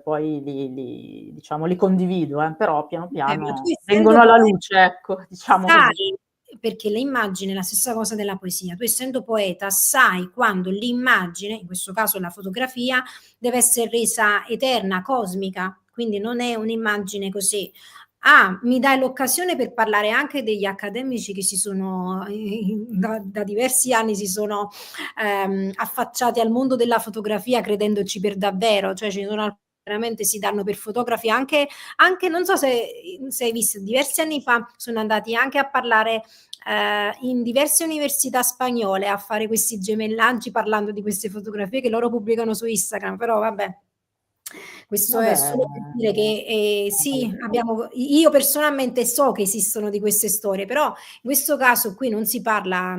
poi diciamo li condivido, però piano Ma tu piano essendo vengono alla poeta luce, ecco, diciamo così. sai, perché le immagini è la stessa cosa della poesia. Tu essendo poeta sai quando l'immagine, in questo caso la fotografia, deve essere resa eterna, cosmica, quindi non è un'immagine così. Ah, mi dai l'occasione per parlare anche degli accademici che si sono da diversi anni si sono affacciati al mondo della fotografia credendoci per davvero, cioè ci sono veramente si danno per fotografi anche non so se hai visto, diversi anni fa sono andati anche a parlare in diverse università spagnole a fare questi gemellaggi parlando di queste fotografie che loro pubblicano su Instagram, però vabbè. Questo è Vabbè, solo per dire che sì, io personalmente so che esistono di queste storie, però in questo caso qui non si parla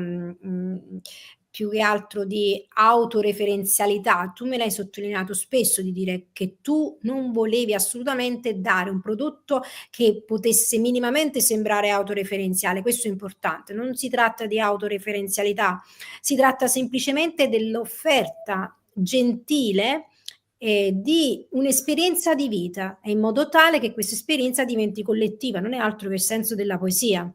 più che altro di autoreferenzialità. Tu me l'hai sottolineato spesso di dire che tu non volevi assolutamente dare un prodotto che potesse minimamente sembrare autoreferenziale. Questo è importante. Non si tratta di autoreferenzialità, si tratta semplicemente dell'offerta gentile di un'esperienza di vita e in modo tale che questa esperienza diventi collettiva, non è altro che il senso della poesia.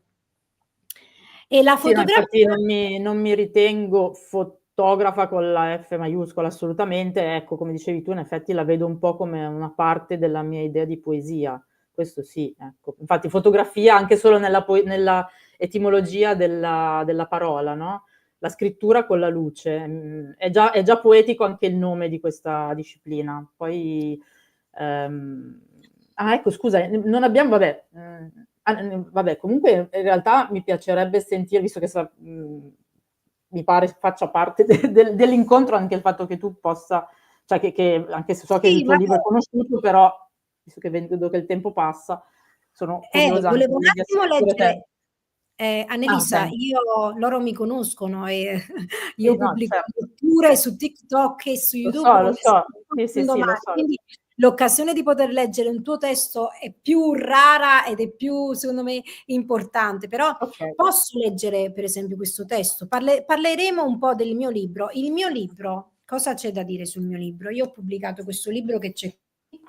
E la sì, no, infatti fotografia non mi ritengo fotografa con la F maiuscola assolutamente, ecco, come dicevi tu, in effetti la vedo un po' come una parte della mia idea di poesia, questo sì, ecco. Infatti fotografia anche solo nella etimologia della parola, no? La scrittura con la luce, è già poetico anche il nome di questa disciplina. Poi, ecco, scusa, non abbiamo, vabbè, comunque in realtà mi piacerebbe sentire, visto che mi pare faccia parte dell'incontro anche il fatto che tu possa, cioè che anche se so che il sì, tuo libro è vabbè. conosciuto, però visto che vedo che il tempo passa, sono curiosa anche Volevo un di attimo sentire te. leggere, Ah, Annelisa, ok. loro mi conoscono e Sì, io no, pubblico certo. letture su TikTok e su YouTube Lo come se so. non Sì, sì, fossero sì, lo domani. so. Quindi l'occasione di poter leggere un tuo testo è più rara ed è più, secondo me, importante. Però Ok. posso leggere, per esempio, questo testo? Parleremo un po' del mio libro. Il mio libro, cosa c'è da dire sul mio libro? Io ho pubblicato questo libro che c'è qui.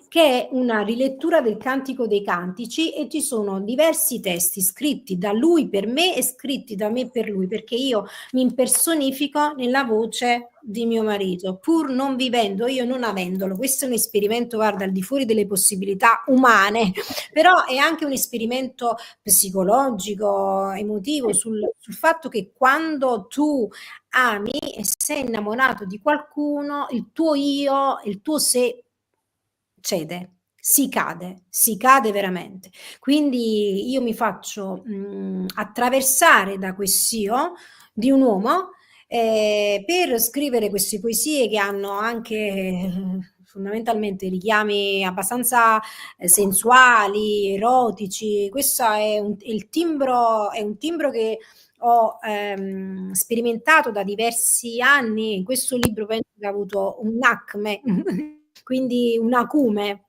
che è una rilettura del Cantico dei Cantici, e ci sono diversi testi scritti da lui per me e scritti da me per lui, perché io mi impersonifico nella voce di mio marito, pur non vivendo, io non avendolo. Questo è un esperimento, guarda, al di fuori delle possibilità umane, però è anche un esperimento psicologico, emotivo, sul fatto che quando tu ami e sei innamorato di qualcuno, il tuo io, il tuo sé cede, si cade veramente. Quindi io mi faccio attraversare da quest'io di un uomo per scrivere queste poesie che hanno anche fondamentalmente richiami abbastanza sensuali, erotici. Questo è è un timbro che ho sperimentato da diversi anni. In questo libro penso che ha avuto un acme, quindi un acume.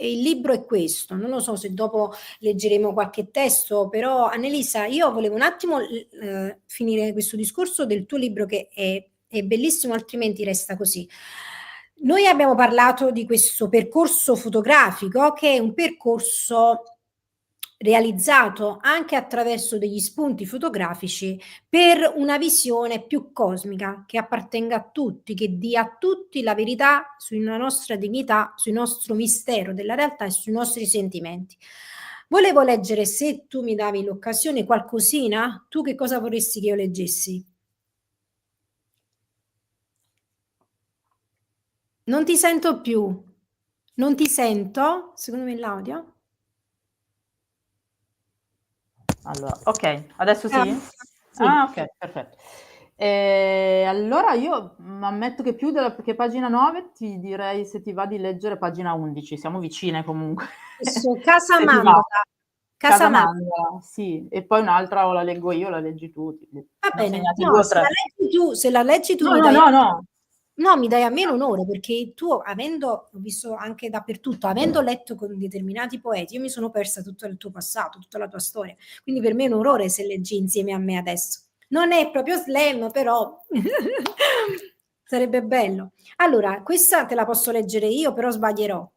E il libro è questo. Non lo so se dopo leggeremo qualche testo, però Annelisa, io volevo un attimo finire questo discorso del tuo libro, che è bellissimo, altrimenti resta così. Noi abbiamo parlato di questo percorso fotografico, che è un percorso realizzato anche attraverso degli spunti fotografici per una visione più cosmica, che appartenga a tutti, che dia a tutti la verità sulla nostra dignità, sul nostro mistero della realtà e sui nostri sentimenti. Volevo leggere, se tu mi davi l'occasione, qualcosina. Tu che cosa vorresti che io leggessi? Non ti sento più. Non ti sento? Secondo me l'audio? Allora, ok, adesso Ah, sì? sì. Ah, ok, perfetto. Allora io ammetto che più che pagina 9 ti direi, se ti va, di leggere pagina 11, siamo vicine comunque. Adesso Casa Se ti va. Mandala. Casa Casa Mandala. Mandala, sì, e poi un'altra o la leggo io o la leggi tu. Ne Va ho bene. segnati due No, o tre. se la leggi tu No, mi no, dai. no, no. No, mi dai a me l'onore, perché tu, avendo, ho visto anche dappertutto, avendo letto con determinati poeti, io mi sono persa tutto il tuo passato, tutta la tua storia. Quindi per me è un onore se leggi insieme a me adesso. Non è proprio slam, però sarebbe bello. Allora, questa te la posso leggere io, però sbaglierò.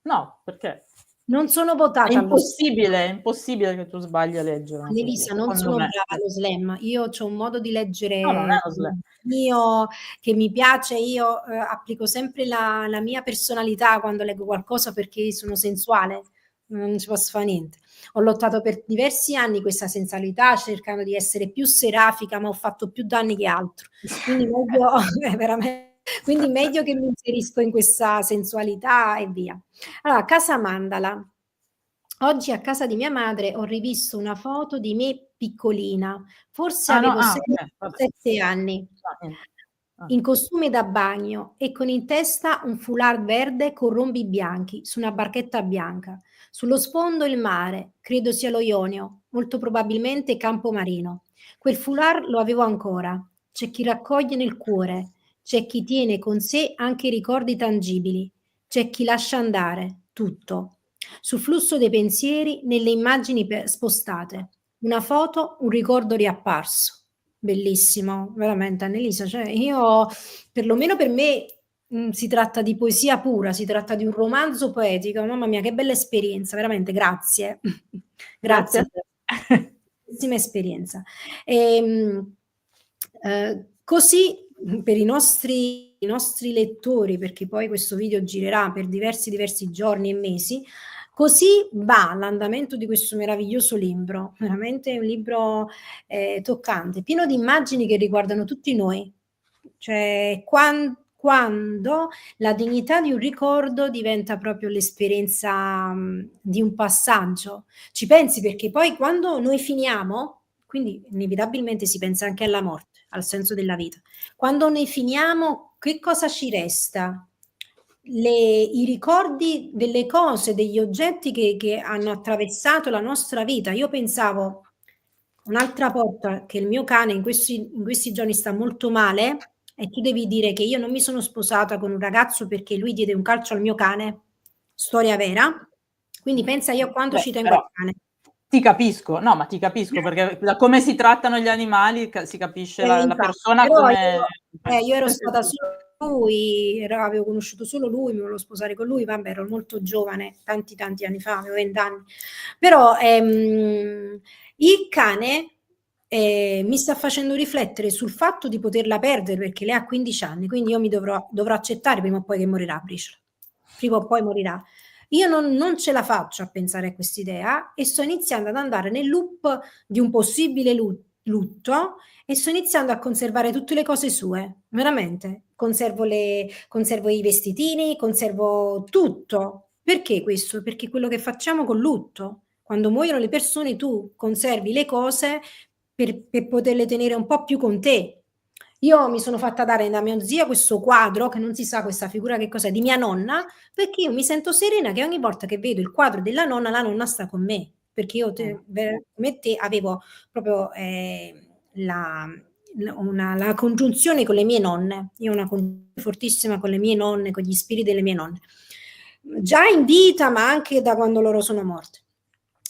No, perché? Non sono votata allo slam. È impossibile che tu sbagli a leggere una poesia, Annelisa, non secondo sono me. brava allo slam. Io c'ho un modo di No, non è leggere uno slam. mio che mi piace. Io applico sempre la mia personalità quando leggo qualcosa, perché sono sensuale, non ci posso fare niente. Ho lottato per diversi anni questa sensualità, cercando di essere più serafica, ma ho fatto più danni che altro. Quindi meglio, quindi meglio che mi inserisco in questa sensualità e via. Allora, Casa Mandala. Oggi a casa di mia madre ho rivisto una foto di me piccolina, forse Ah no, avevo 6 ok, o vabbè. 7 anni, No, niente. in costume da bagno e con in testa un foulard verde con rombi bianchi su una barchetta bianca. Sullo sfondo il mare, credo sia lo Ionio, molto probabilmente Campomarino. Quel foulard lo avevo ancora. C'è chi raccoglie nel cuore, c'è chi tiene con sé anche i ricordi tangibili, c'è chi lascia andare tutto. Sul flusso dei pensieri, nelle immagini spostate. Una foto, un ricordo riapparso. Bellissimo, veramente Annelisa. Cioè, io, perlomeno per me, si tratta di poesia pura, si tratta di un romanzo poetico. Mamma mia, che bella esperienza, veramente, grazie. Grazie a Grazie. te. Bellissima esperienza. Così per i nostri lettori, perché poi questo video girerà per diversi giorni e mesi, così va l'andamento di questo meraviglioso libro. Veramente un libro toccante, pieno di immagini che riguardano tutti noi. Cioè, quando la dignità di un ricordo diventa proprio l'esperienza di un passaggio. Ci pensi, perché poi quando noi finiamo, quindi inevitabilmente si pensa anche alla morte, al senso della vita. Quando noi finiamo, che cosa ci resta? I ricordi delle cose, degli oggetti che hanno attraversato la nostra vita. Io pensavo, un'altra volta, che il mio cane in questi giorni sta molto male, e tu devi dire che io non mi sono sposata con un ragazzo perché lui diede un calcio al mio cane, storia vera. Quindi pensa io quanto Beh, ci tengo al però cane. ti capisco, no, ma ti capisco, perché da come si trattano gli animali si capisce la Infatti, persona però come io ero stata lui, avevo conosciuto solo lui, mi volevo sposare con lui, vabbè, ero molto giovane, tanti anni fa, avevo 20 anni. Però il cane mi sta facendo riflettere sul fatto di poterla perdere perché lei ha 15 anni, quindi io mi dovrò accettare prima o poi che morirà Briciola. Prima o poi morirà. Io non ce la faccio a pensare a quest'idea e sto iniziando ad andare nel loop di un possibile lutto e sto iniziando a conservare tutte le cose sue, veramente. Conservo i vestitini, conservo tutto. Perché questo? Perché quello che facciamo col lutto, quando muoiono le persone, tu conservi le cose per poterle tenere un po' più con te. Io mi sono fatta dare da mia zia questo quadro, che non si sa questa figura che cos'è, di mia nonna, perché io mi sento serena che ogni volta che vedo il quadro della nonna, la nonna sta con me, perché io come te avevo proprio la congiunzione con le mie nonne, io ho una congiunzione fortissima con le mie nonne, con gli spiriti delle mie nonne, già in vita ma anche da quando loro sono morte.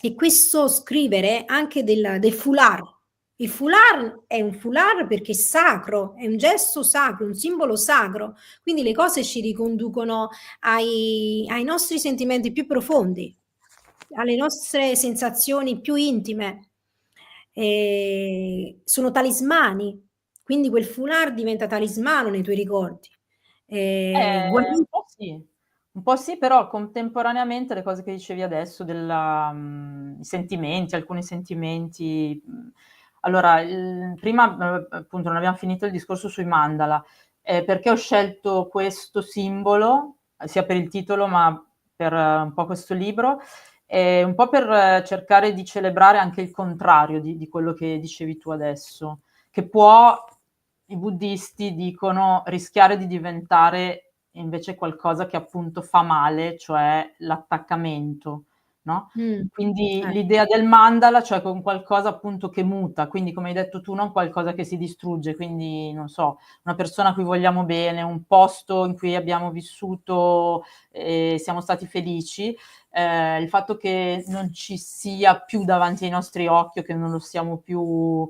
E questo scrivere anche del foulard, il foulard è un foulard perché è sacro, è un gesto sacro, un simbolo sacro, quindi le cose ci riconducono ai nostri sentimenti più profondi, alle nostre sensazioni più intime. Sono talismani, quindi quel foulard diventa talismano nei tuoi ricordi. Un po' sì, però contemporaneamente le cose che dicevi adesso i sentimenti, alcuni sentimenti. Allora, prima appunto non abbiamo finito il discorso sui mandala, perché ho scelto questo simbolo, sia per il titolo ma per un po' questo libro, un po' per cercare di celebrare anche il contrario di quello che dicevi tu adesso, che può, i buddisti dicono, rischiare di diventare invece qualcosa che appunto fa male, cioè l'attaccamento, no? Quindi l'idea del mandala, cioè con qualcosa appunto che muta, quindi come hai detto tu, non qualcosa che si distrugge, quindi non so, una persona a cui vogliamo bene, un posto in cui abbiamo vissuto e siamo stati felici, il fatto che non ci sia più davanti ai nostri occhi o che non lo stiamo più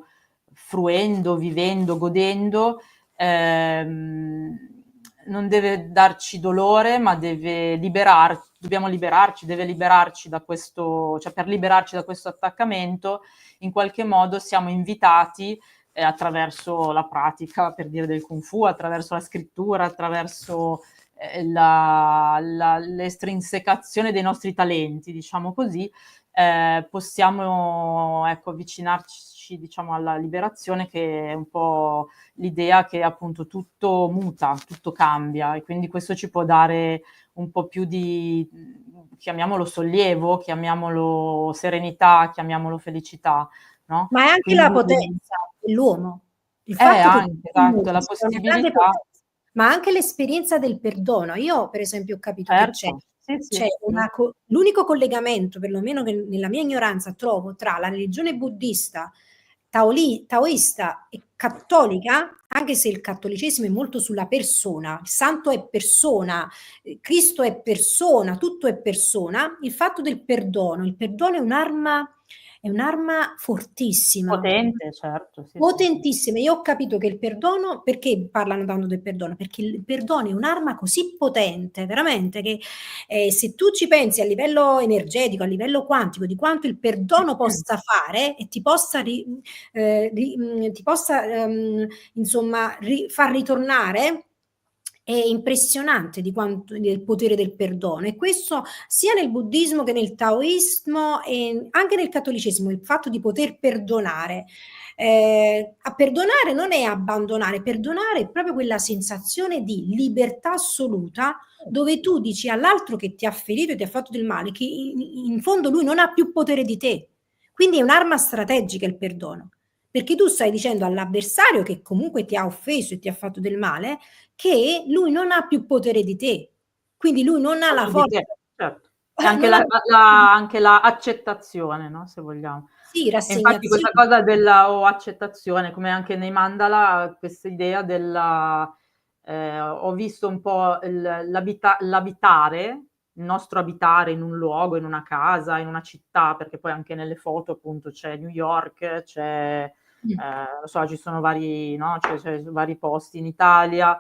fruendo, vivendo, godendo, non deve darci dolore, ma dobbiamo liberarci, deve liberarci da questo, cioè per liberarci da questo attaccamento, in qualche modo siamo invitati attraverso la pratica, per dire, del Kung Fu, attraverso la scrittura, attraverso l'estrinsecazione dei nostri talenti, diciamo così, possiamo avvicinarci, diciamo, alla liberazione, che è un po' l'idea che appunto tutto muta, tutto cambia, e quindi questo ci può dare un po' più di, chiamiamolo sollievo, chiamiamolo serenità, chiamiamolo felicità, no? Ma è anche la potenza dell'uomo. Il fatto che anche, esatto, la possibilità. Ma anche l'esperienza del perdono. Io, per esempio, ho capito che c'è Certo, sì. l'unico collegamento, perlomeno che nella mia ignoranza trovo, tra la religione buddista, taoista e cattolica, anche se il cattolicesimo è molto sulla persona, il santo è persona, Cristo è persona, tutto è persona, il fatto del perdono. Il perdono è un'arma fortissima. Potente, certo. Sì, Potentissima. Io ho capito che il perdono, perché parlano tanto del perdono? Perché il perdono è un'arma così potente, veramente, che se tu ci pensi a livello energetico, a livello quantico, di quanto il perdono possa fare e ti possa, insomma, far ritornare, è impressionante di quanto del potere del perdono, e questo sia nel buddismo che nel taoismo e anche nel cattolicesimo, il fatto di poter perdonare. A perdonare non è abbandonare, perdonare è proprio quella sensazione di libertà assoluta, dove tu dici all'altro che ti ha ferito e ti ha fatto del male che in fondo lui non ha più potere di te. Quindi è un'arma strategica il perdono, perché tu stai dicendo all'avversario, che comunque ti ha offeso e ti ha fatto del male, che lui non ha più potere di te, quindi lui non ha la di forza. te, certo. E anche la accettazione, no, se vogliamo. Sì, E infatti questa rassegnazione. cosa della accettazione, come anche nei mandala, questa idea della, ho visto un po' l'abitare, il nostro abitare in un luogo, in una casa, in una città, perché poi anche nelle foto appunto c'è New York, c'è, non so, ci sono vari, no, c'è vari posti in Italia,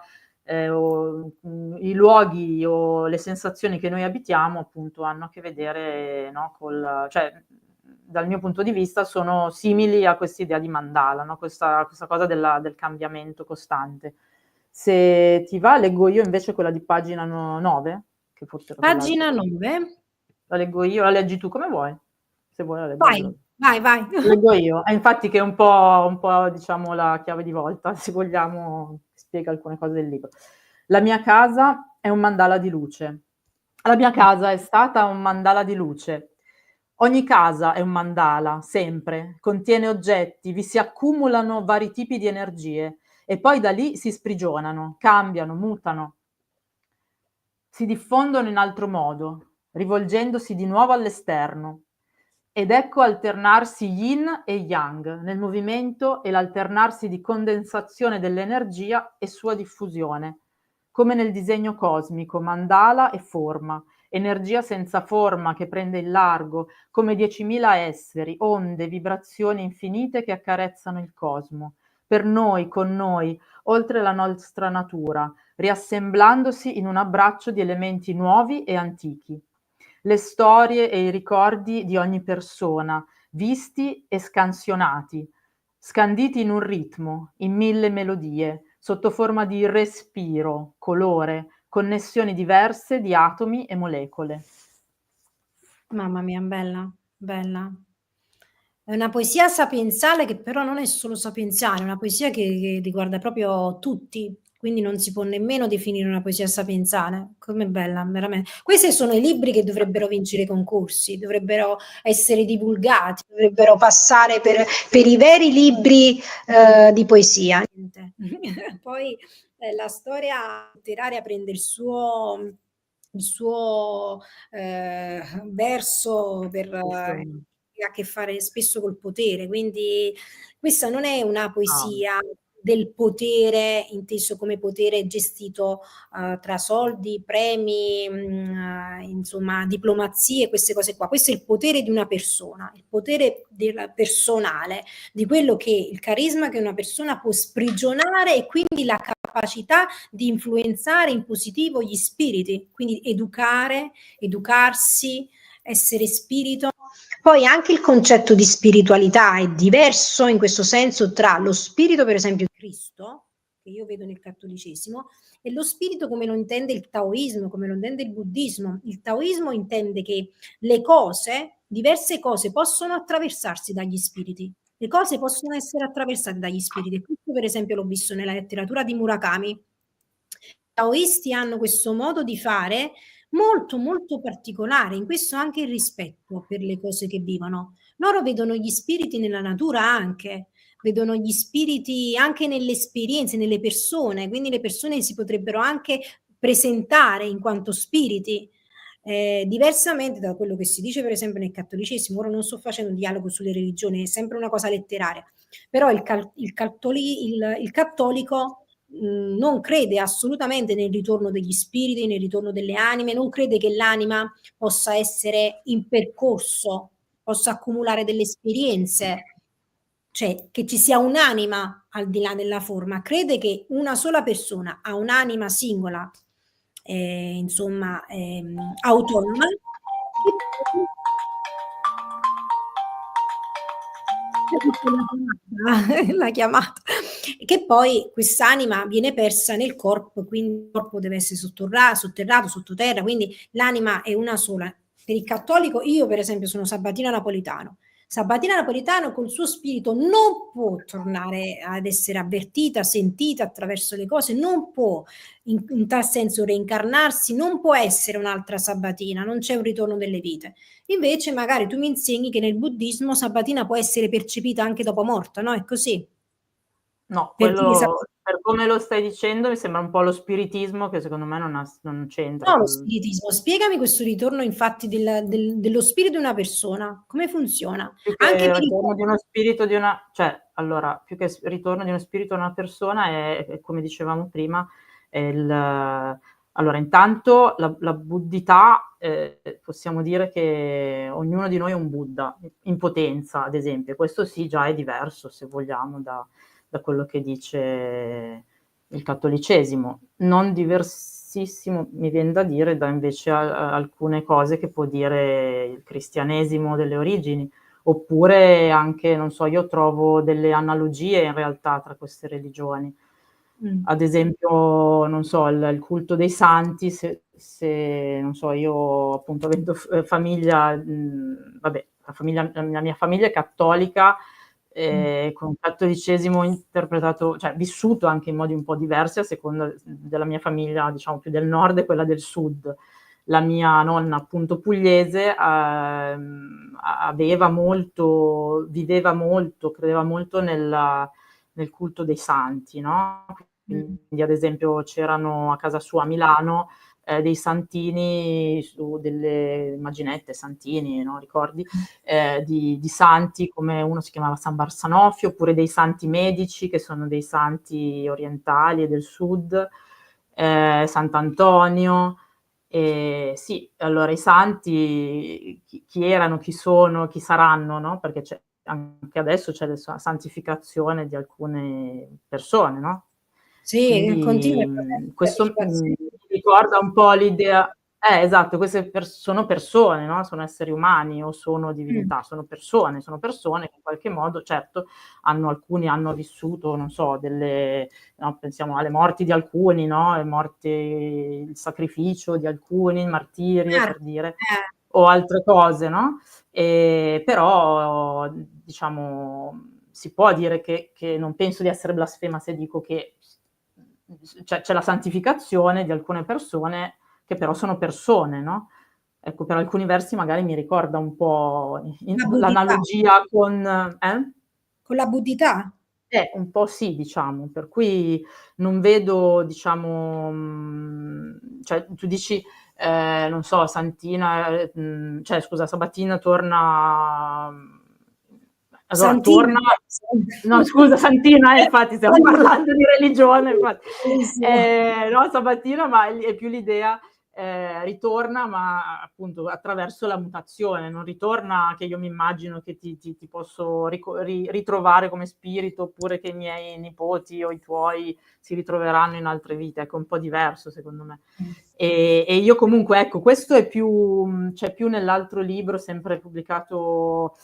i luoghi o le sensazioni che noi abitiamo appunto hanno a che vedere, no, cioè dal mio punto di vista sono simili a quest'idea di mandala, no? Questa cosa del cambiamento costante. Se ti va, leggo io invece quella di pagina 9, che forse era Pagina quell'altra. 9. La leggo io, la leggi tu come vuoi. Se vuoi la leggo Vai, io. vai, vai. La leggo io. È infatti che è un po' diciamo la chiave di volta, se vogliamo, spiega alcune cose del libro. La mia casa è un mandala di luce. La mia casa è stata un mandala di luce. Ogni casa è un mandala, sempre, contiene oggetti, vi si accumulano vari tipi di energie e poi da lì si sprigionano, cambiano, mutano, si diffondono in altro modo, rivolgendosi di nuovo all'esterno. Ed ecco alternarsi yin e yang nel movimento e l'alternarsi di condensazione dell'energia e sua diffusione, come nel disegno cosmico, mandala e forma, energia senza forma che prende il largo, come 10.000 esseri, onde, vibrazioni infinite che accarezzano il cosmo, per noi, con noi, oltre la nostra natura, riassemblandosi in un abbraccio di elementi nuovi e antichi. Le storie e i ricordi di ogni persona, visti e scansionati, scanditi in un ritmo, in 1000 melodie, sotto forma di respiro, colore, connessioni diverse di atomi e molecole. Mamma mia, bella, bella. È una poesia sapienziale che però non è solo sapienziale, è una poesia che riguarda proprio tutti, quindi non si può nemmeno definire una poesia sapienziale. Com'è bella, veramente. Questi sono i libri che dovrebbero vincere i concorsi, dovrebbero essere divulgati, dovrebbero passare per i veri libri di poesia. Poi la storia letteraria prende il suo verso per che ha a che fare spesso col potere, quindi questa non è una poesia del potere inteso come potere gestito tra soldi, premi, insomma, diplomazie, queste cose qua. Questo è il potere di una persona, il potere personale, di quello che il carisma che una persona può sprigionare e quindi la capacità di influenzare in positivo gli spiriti, quindi educarsi, essere spirito. Poi anche il concetto di spiritualità è diverso in questo senso tra lo spirito, per esempio, di Cristo, che io vedo nel cattolicesimo, e lo spirito come lo intende il taoismo, come lo intende il buddismo. Il taoismo intende che le cose, diverse cose, possono attraversarsi dagli spiriti. Le cose possono essere attraversate dagli spiriti. Questo, per esempio, l'ho visto nella letteratura di Murakami. I taoisti hanno questo modo di fare molto molto particolare, in questo anche il rispetto per le cose che vivono. Loro vedono gli spiriti nella natura anche, vedono gli spiriti anche nelle esperienze, nelle persone, quindi le persone si potrebbero anche presentare in quanto spiriti. Diversamente da quello che si dice per esempio nel cattolicesimo, ora non sto facendo un dialogo sulle religioni, è sempre una cosa letteraria, però il cattolico non crede assolutamente nel ritorno degli spiriti, nel ritorno delle anime, non crede che l'anima possa essere in percorso, possa accumulare delle esperienze, cioè che ci sia un'anima al di là della forma, crede che una sola persona ha un'anima singola, insomma, autonoma. La chiamata, che poi quest'anima viene persa nel corpo, quindi il corpo deve essere sotterrato, sottoterra, quindi l'anima è una sola. Per il cattolico, io per esempio sono Sabatina Napolitano. Sabatina Napolitano col suo spirito non può tornare ad essere avvertita, sentita attraverso le cose, non può in tal senso reincarnarsi, non può essere un'altra Sabatina, non c'è un ritorno delle vite. Invece magari tu mi insegni che nel buddismo Sabatina può essere percepita anche dopo morta, no? È così. No, Perché quello per come lo stai dicendo mi sembra un po' lo spiritismo che secondo me non c'entra no, lo col... spiritismo. Spiegami questo ritorno infatti dello spirito di una persona, come funziona? Più Anche che per il... ritorno di uno spirito di una, cioè, allora, più che ritorno di uno spirito di una persona è come dicevamo prima, è allora, intanto la buddhità, possiamo dire che ognuno di noi è un Buddha, in potenza, ad esempio. Questo sì, già è diverso, se vogliamo, da quello che dice il cattolicesimo, non diversissimo, mi vien da dire, da invece alcune cose che può dire il cristianesimo delle origini, oppure anche, non so, io trovo delle analogie in realtà tra queste religioni. Ad esempio, non so, il culto dei santi, se non so, io appunto avendo famiglia, vabbè, la mia famiglia è cattolica, con un cattolicesimo interpretato, cioè vissuto anche in modi un po' diversi a seconda della mia famiglia, diciamo più del nord e quella del sud. La mia nonna, appunto pugliese, aveva molto, viveva molto, credeva molto nel culto dei santi, no? Quindi ad esempio c'erano a casa sua a Milano dei santini su delle immaginette, santini, no? Ricordi? Di santi, come uno si chiamava San Barsanofio, oppure dei santi medici, che sono dei santi orientali e del sud, Sant'Antonio. Sì, allora i santi, chi erano, chi sono, chi saranno, no? Perché anche adesso c'è la santificazione di alcune persone, no? Sì, continua Quindi il processo di questo mi beatificazione. ricorda un po' l'idea, esatto, queste sono persone, no? Sono esseri umani o sono Mm. divinità, sono persone che in qualche modo, certo, alcuni hanno vissuto, non so, no, pensiamo alle morti di alcuni, no? Il sacrificio di alcuni, il martirio Chiaro. per dire, o altre cose, no? Però diciamo si può dire che non penso di essere blasfema se dico che c'è la santificazione di alcune persone che però sono persone, no? Ecco, per alcuni versi magari mi ricorda un po' La buddhità. l'analogia con. Con la buddhità? Un po' sì, diciamo, per cui non vedo, diciamo, cioè tu dici, non so, Santina, cioè scusa, Sabatina torna, allora Santina. torna, no scusa, Santina, infatti stiamo parlando di religione, infatti. Bellissimo. No, Sabatina, ma è più l'idea, ritorna, ma appunto attraverso la mutazione, non ritorna che io mi immagino che ti posso ritrovare come spirito, oppure che i miei nipoti o i tuoi si ritroveranno in altre vite, ecco, un po' diverso secondo me. E io comunque, ecco, questo è più, c'è più nell'altro libro, sempre pubblicato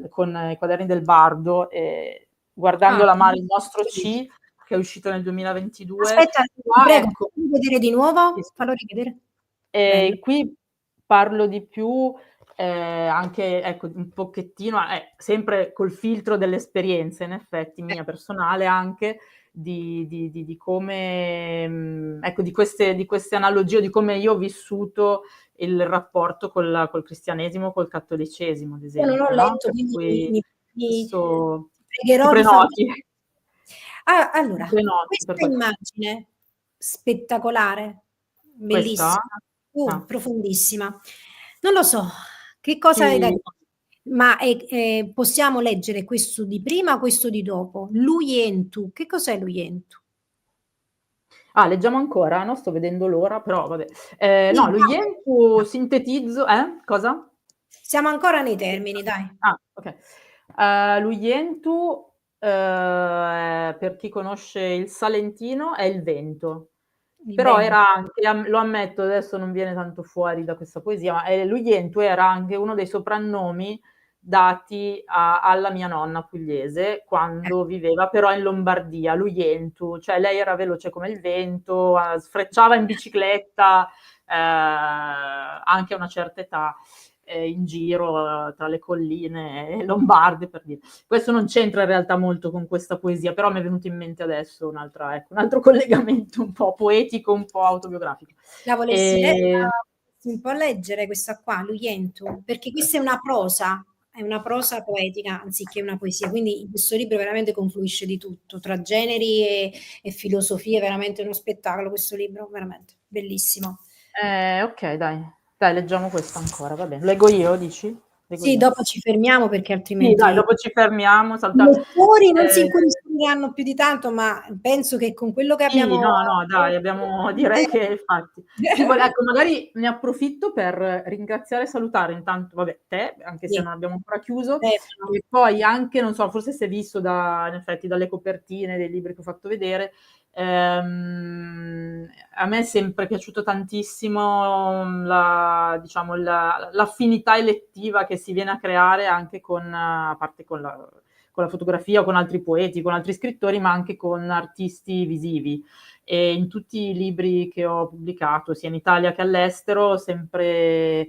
con i quaderni del Bardo, guardando la mare il nostro C, che è uscito nel 2022. Aspetta, ti Qua, prego, ecco, fammi vedere di nuovo, fallo rivedere. Bello. qui parlo di più, anche, ecco, un pochettino, sempre col filtro dell'esperienza, in effetti, mia personale anche, di come, ecco, di queste analogie, di come io ho vissuto il rapporto col cristianesimo, col cattolicesimo, ad Io non ho esempio, no? letto, Per quindi cui questo ti ti pregherò di farmi. prenoti, ti Allora, prenoti per questa questo. immagine spettacolare, Questa? bellissima, Ah, profondissima. Non lo so, che cosa hai da ti dire, ma possiamo leggere questo di prima o questo di dopo? L'Uientu, che cos'è l'Uientu? Leggiamo ancora? No, sto vedendo l'ora, però vabbè. Sì, No, lo Ientu dai. sintetizzo, cosa? Siamo ancora nei termini, dai. Okay. Lo Ientu, per chi conosce il salentino, è il vento. Il Però vento. era anche, lo ammetto, adesso non viene tanto fuori da questa poesia, ma lo Ientu era anche uno dei soprannomi dati alla mia nonna pugliese quando viveva però in Lombardia, l'Uientu, cioè lei era veloce come il vento, sfrecciava in bicicletta, anche a una certa età, in giro tra le colline lombarde, per dire. Questo non c'entra in realtà molto con questa poesia, però mi è venuto in mente adesso un altro collegamento un po' poetico, un po' autobiografico. La volessi un po' leggere questa qua, l'Uientu? Perché questa è una prosa poetica anziché una poesia, quindi in questo libro veramente confluisce di tutto, tra generi e filosofie, veramente uno spettacolo questo libro, veramente bellissimo. Ok, dai, leggiamo questo ancora, va bene. Leggo io, dici? Leggo Sì, io. dopo ci fermiamo perché Sì, dai, altrimenti dopo ci fermiamo, i salutiamo. lettori non si incuriosiranno più di tanto, ma penso che con quello che Sì, abbiamo no, dai, direi che infatti. Sì, ecco, magari ne approfitto per ringraziare e salutare intanto, vabbè, te, anche se sì, non abbiamo ancora chiuso, Stefano. e poi anche, non so, forse si è visto in effetti dalle copertine dei libri che ho fatto vedere, A me è sempre piaciuto tantissimo diciamo, l'affinità elettiva che si viene a creare anche a parte con la fotografia o con altri poeti, con altri scrittori, ma anche con artisti visivi. E in tutti i libri che ho pubblicato, sia in Italia che all'estero, sempre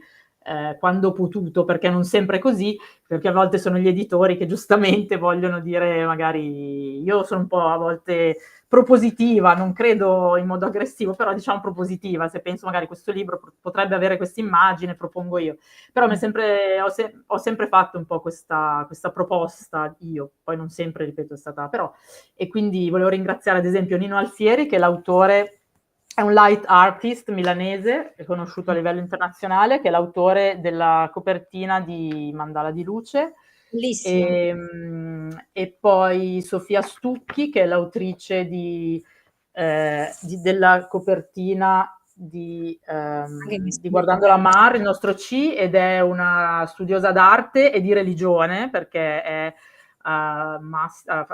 quando ho potuto, perché non sempre è così, perché a volte sono gli editori che giustamente vogliono dire, magari io sono un po' a volte propositiva, non credo in modo aggressivo, però diciamo propositiva, se penso magari questo libro potrebbe avere questa immagine, propongo io. Però ho sempre fatto un po' questa proposta io, poi non sempre, ripeto, è stata però. E quindi volevo ringraziare ad esempio Nino Alfieri, che è l'autore, è un light artist milanese, è conosciuto a livello internazionale, che è l'autore della copertina di Mandala di Luce, Bellissimo. e poi Sofia Stucchi, che è l'autrice della copertina di Guardando la Mar, il nostro C, ed è una studiosa d'arte e di religione, perché ha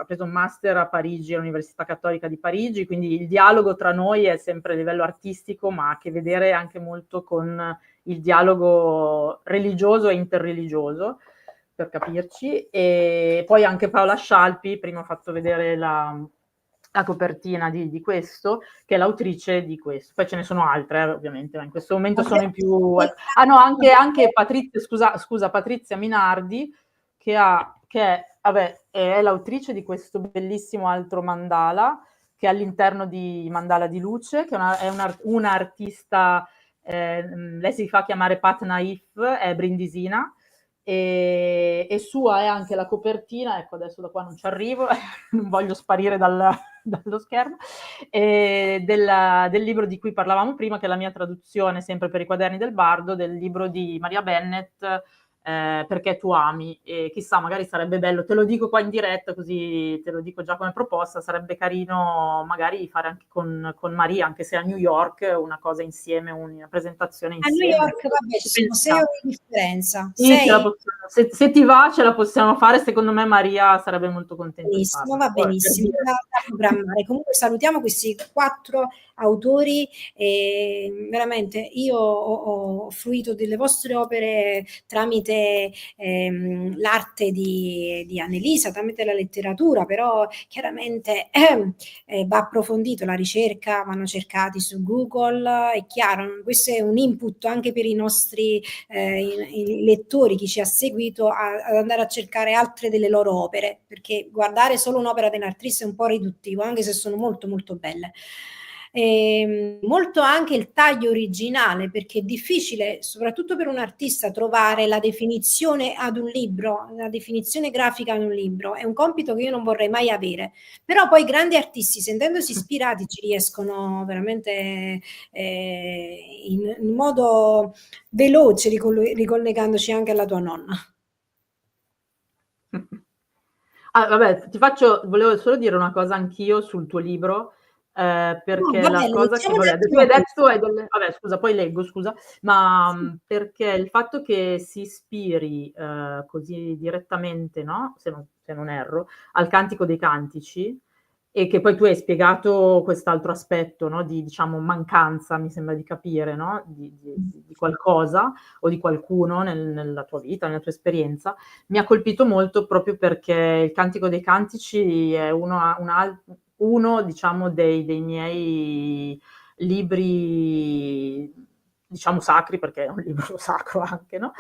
preso un master a Parigi, all'Università Cattolica di Parigi, quindi il dialogo tra noi è sempre a livello artistico, ma ha a che vedere anche molto con il dialogo religioso e interreligioso, per capirci. E poi anche Paola Scialpi, prima ho fatto vedere la copertina di questo, che è l'autrice di questo. Poi ce ne sono altre, ovviamente, ma in questo momento sono i più... Ah no, anche Patrizia, scusa, Patrizia Minardi, è l'autrice di questo bellissimo altro mandala, che è all'interno di Mandala di Luce, che è un'artista, lei si fa chiamare Pat Naif, è brindisina, e sua è anche la copertina, ecco adesso da qua non ci arrivo, non voglio sparire dallo schermo, del libro di cui parlavamo prima, che è la mia traduzione, sempre per i Quaderni del Bardo, del libro di Maria Bennett, Perché tu ami, e chissà, magari sarebbe bello, te lo dico qua in diretta, così te lo dico già come proposta, sarebbe carino magari fare anche con Maria, anche se a New York, una cosa insieme, una presentazione A New insieme. York, vabbè, ci sono 6 ore di differenza. Sì, 6? se ti va ce la possiamo fare, secondo me Maria sarebbe molto contenta di Benissimo, farlo. va benissimo, da programmare. Comunque salutiamo questi 4 autori e veramente io ho fruito delle vostre opere tramite l'arte di Annelisa, tramite la letteratura, però chiaramente va approfondito la ricerca, vanno cercati su Google, è chiaro, questo è un input anche per i nostri i lettori, chi ci ha seguito, ad andare a cercare altre delle loro opere, perché guardare solo un'opera di un artista è un po' riduttivo, anche se sono molto molto belle. Molto anche il taglio originale, perché è difficile, soprattutto per un artista, trovare la definizione ad un libro, la definizione grafica ad un libro. È un compito che io non vorrei mai avere. Però poi grandi artisti, sentendosi ispirati, ci riescono veramente in modo veloce, ricollegandoci anche alla tua nonna. Vabbè, volevo solo dire una cosa anch'io sul tuo libro, No, perché va la bene, cosa che iniziamo un tu attimo hai questo. detto è vabbè, scusa, poi leggo, scusa, ma Sì. perché il fatto che si ispiri così direttamente, no? Se non erro, al Cantico dei Cantici, e che poi tu hai spiegato quest'altro aspetto, no? Di, diciamo, mancanza, mi sembra di capire, no? Di qualcosa o di qualcuno nella tua vita, nella tua esperienza, mi ha colpito molto proprio perché il Cantico dei Cantici è uno diciamo, dei miei libri, diciamo, sacri, perché è un libro sacro anche, no?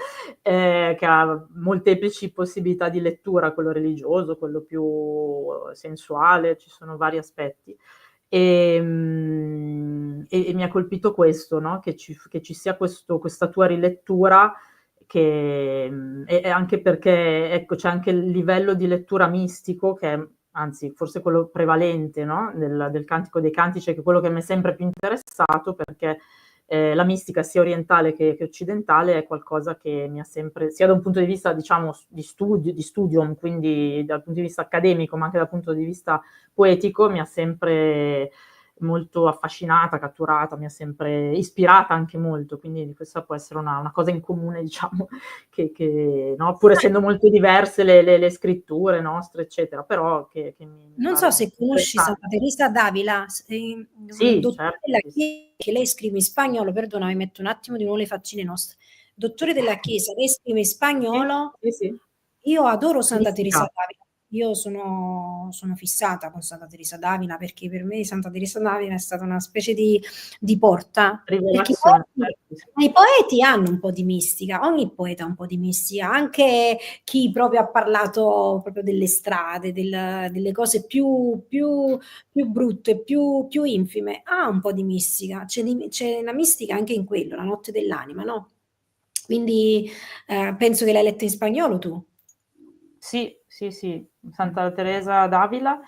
Che ha molteplici possibilità di lettura, quello religioso, quello più sensuale, ci sono vari aspetti. E mi ha colpito questo, no? Che ci sia questa tua rilettura, e anche perché ecco, c'è anche il livello di lettura mistico, che è anzi forse quello prevalente, no? del Cantico dei Cantici, che è quello che mi è sempre più interessato, perché la mistica sia orientale che occidentale è qualcosa che mi ha sempre, sia da un punto di vista diciamo di studium, quindi dal punto di vista accademico, ma anche dal punto di vista poetico, mi ha sempre molto affascinata, catturata, mi ha sempre ispirata anche molto, quindi questa può essere una cosa in comune, diciamo, che no, pur essendo molto diverse le scritture nostre, eccetera, però che mi Non so pare se conosci Santa interessante. Teresa d'Avila, Sì, dottore certo, della sì, sì. Chiesa, che lei scrive in spagnolo, perdona, mi metto un attimo di nuovo le faccine nostre. Dottore della Chiesa, lei scrive in Sì, spagnolo. sì, sì. Io adoro Santa Teresa Mistica, d'Avila. Io sono fissata con Santa Teresa d'Avila perché per me Santa Teresa d'Avila è stata una specie di porta. Perché rivelazione, poi certo, sì. i poeti hanno un po' di mistica, ogni poeta ha un po' di mistica, anche chi proprio ha parlato proprio delle strade, delle cose più brutte, più infime, ha un po' di mistica. C'è una mistica anche in quello, la notte dell'anima, no? Quindi penso che l'hai letta in spagnolo tu. Sì, sì, sì, Santa Teresa d'Ávila,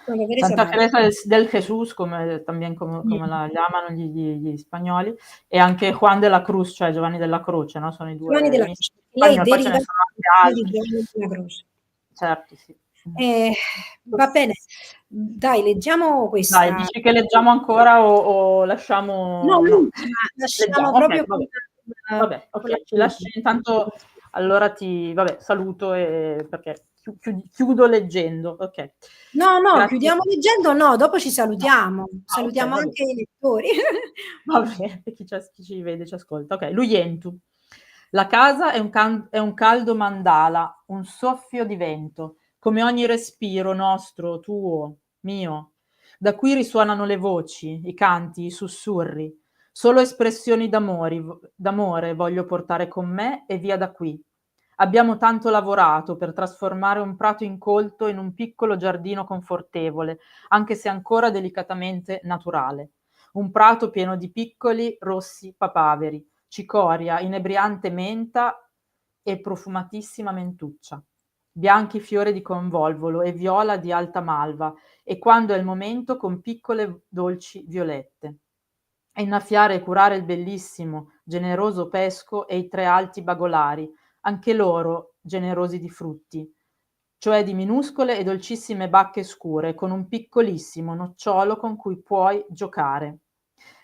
Santa Teresa Santa d'Avila. Teresa del Jesús, come, también come Mm. la chiamano gli spagnoli, e anche Juan de la Cruz, cioè Giovanni della Croce, no? Sono i Giovanni due della misti Croce. in Lei spagnolo, poi ce ne deriva sono anche di altri. Giovanni della Croce. Certo, sì. Eh, va bene, dai, leggiamo Dai, questa. dici che leggiamo ancora o No, lasciamo... No, l'ultima, lasciamo leggiamo, ok, proprio vabbè. Vabbè, con la ok, ci chiusura. lasci intanto, allora vabbè, saluto perché chiudo leggendo, ok. No, no, Grazie. chiudiamo leggendo, no, dopo ci No. salutiamo. Ah, ok, Salutiamo vabbè. anche i lettori. Va bene, e chi ci vede, ci ascolta. Ok, Luyentu. La casa è un caldo mandala, un soffio di vento, come ogni respiro nostro, tuo, mio. Da qui risuonano le voci, i canti, i sussurri. Solo espressioni d'amore voglio portare con me e via da qui. Abbiamo tanto lavorato per trasformare un prato incolto in un piccolo giardino confortevole, anche se ancora delicatamente naturale. Un prato pieno di piccoli rossi papaveri, cicoria, inebriante menta e profumatissima mentuccia. Bianchi fiori di convolvolo e viola di alta malva, e quando è il momento con piccole dolci violette. E innaffiare e curare il bellissimo, generoso pesco e i tre alti bagolari, anche loro generosi di frutti, cioè di minuscole e dolcissime bacche scure, con un piccolissimo nocciolo con cui puoi giocare.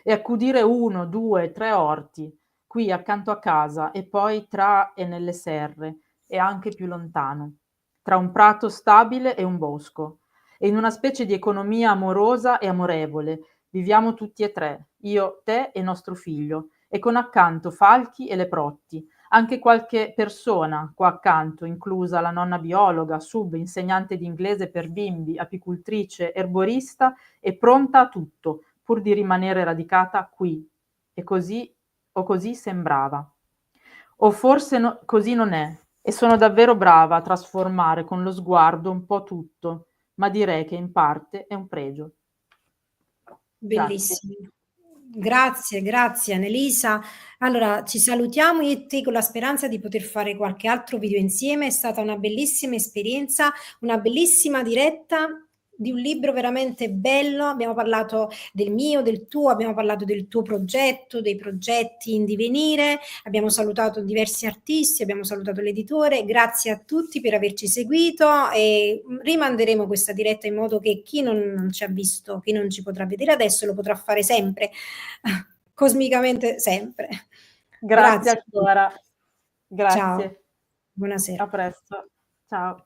E accudire 1, 2, 3 orti, qui accanto a casa, e poi tra e nelle serre, e anche più lontano, tra un prato stabile e un bosco, e in una specie di economia amorosa e amorevole, viviamo tutti e tre, io, te e nostro figlio, e con accanto falchi e leprotti, anche qualche persona qua accanto, inclusa la nonna biologa, sub, insegnante di inglese per bimbi, apicultrice, erborista e pronta a tutto, pur di rimanere radicata qui. E così, o così sembrava. O forse così non è, e sono davvero brava a trasformare con lo sguardo un po' tutto, ma direi che in parte è un pregio. Grazie. Bellissimo. Grazie, grazie Annelisa. Allora, ci salutiamo io e te con la speranza di poter fare qualche altro video insieme. È stata una bellissima esperienza, una bellissima diretta di un libro veramente bello. Abbiamo parlato del mio, del tuo, abbiamo parlato del tuo progetto, dei progetti in divenire, abbiamo salutato diversi artisti, abbiamo salutato l'editore. Grazie a tutti per averci seguito e rimanderemo questa diretta in modo che chi non ci ha visto, chi non ci potrà vedere adesso, lo potrà fare sempre, cosmicamente sempre. Grazie Grazie. ancora. Ciao. Grazie. Buonasera. A presto. Ciao.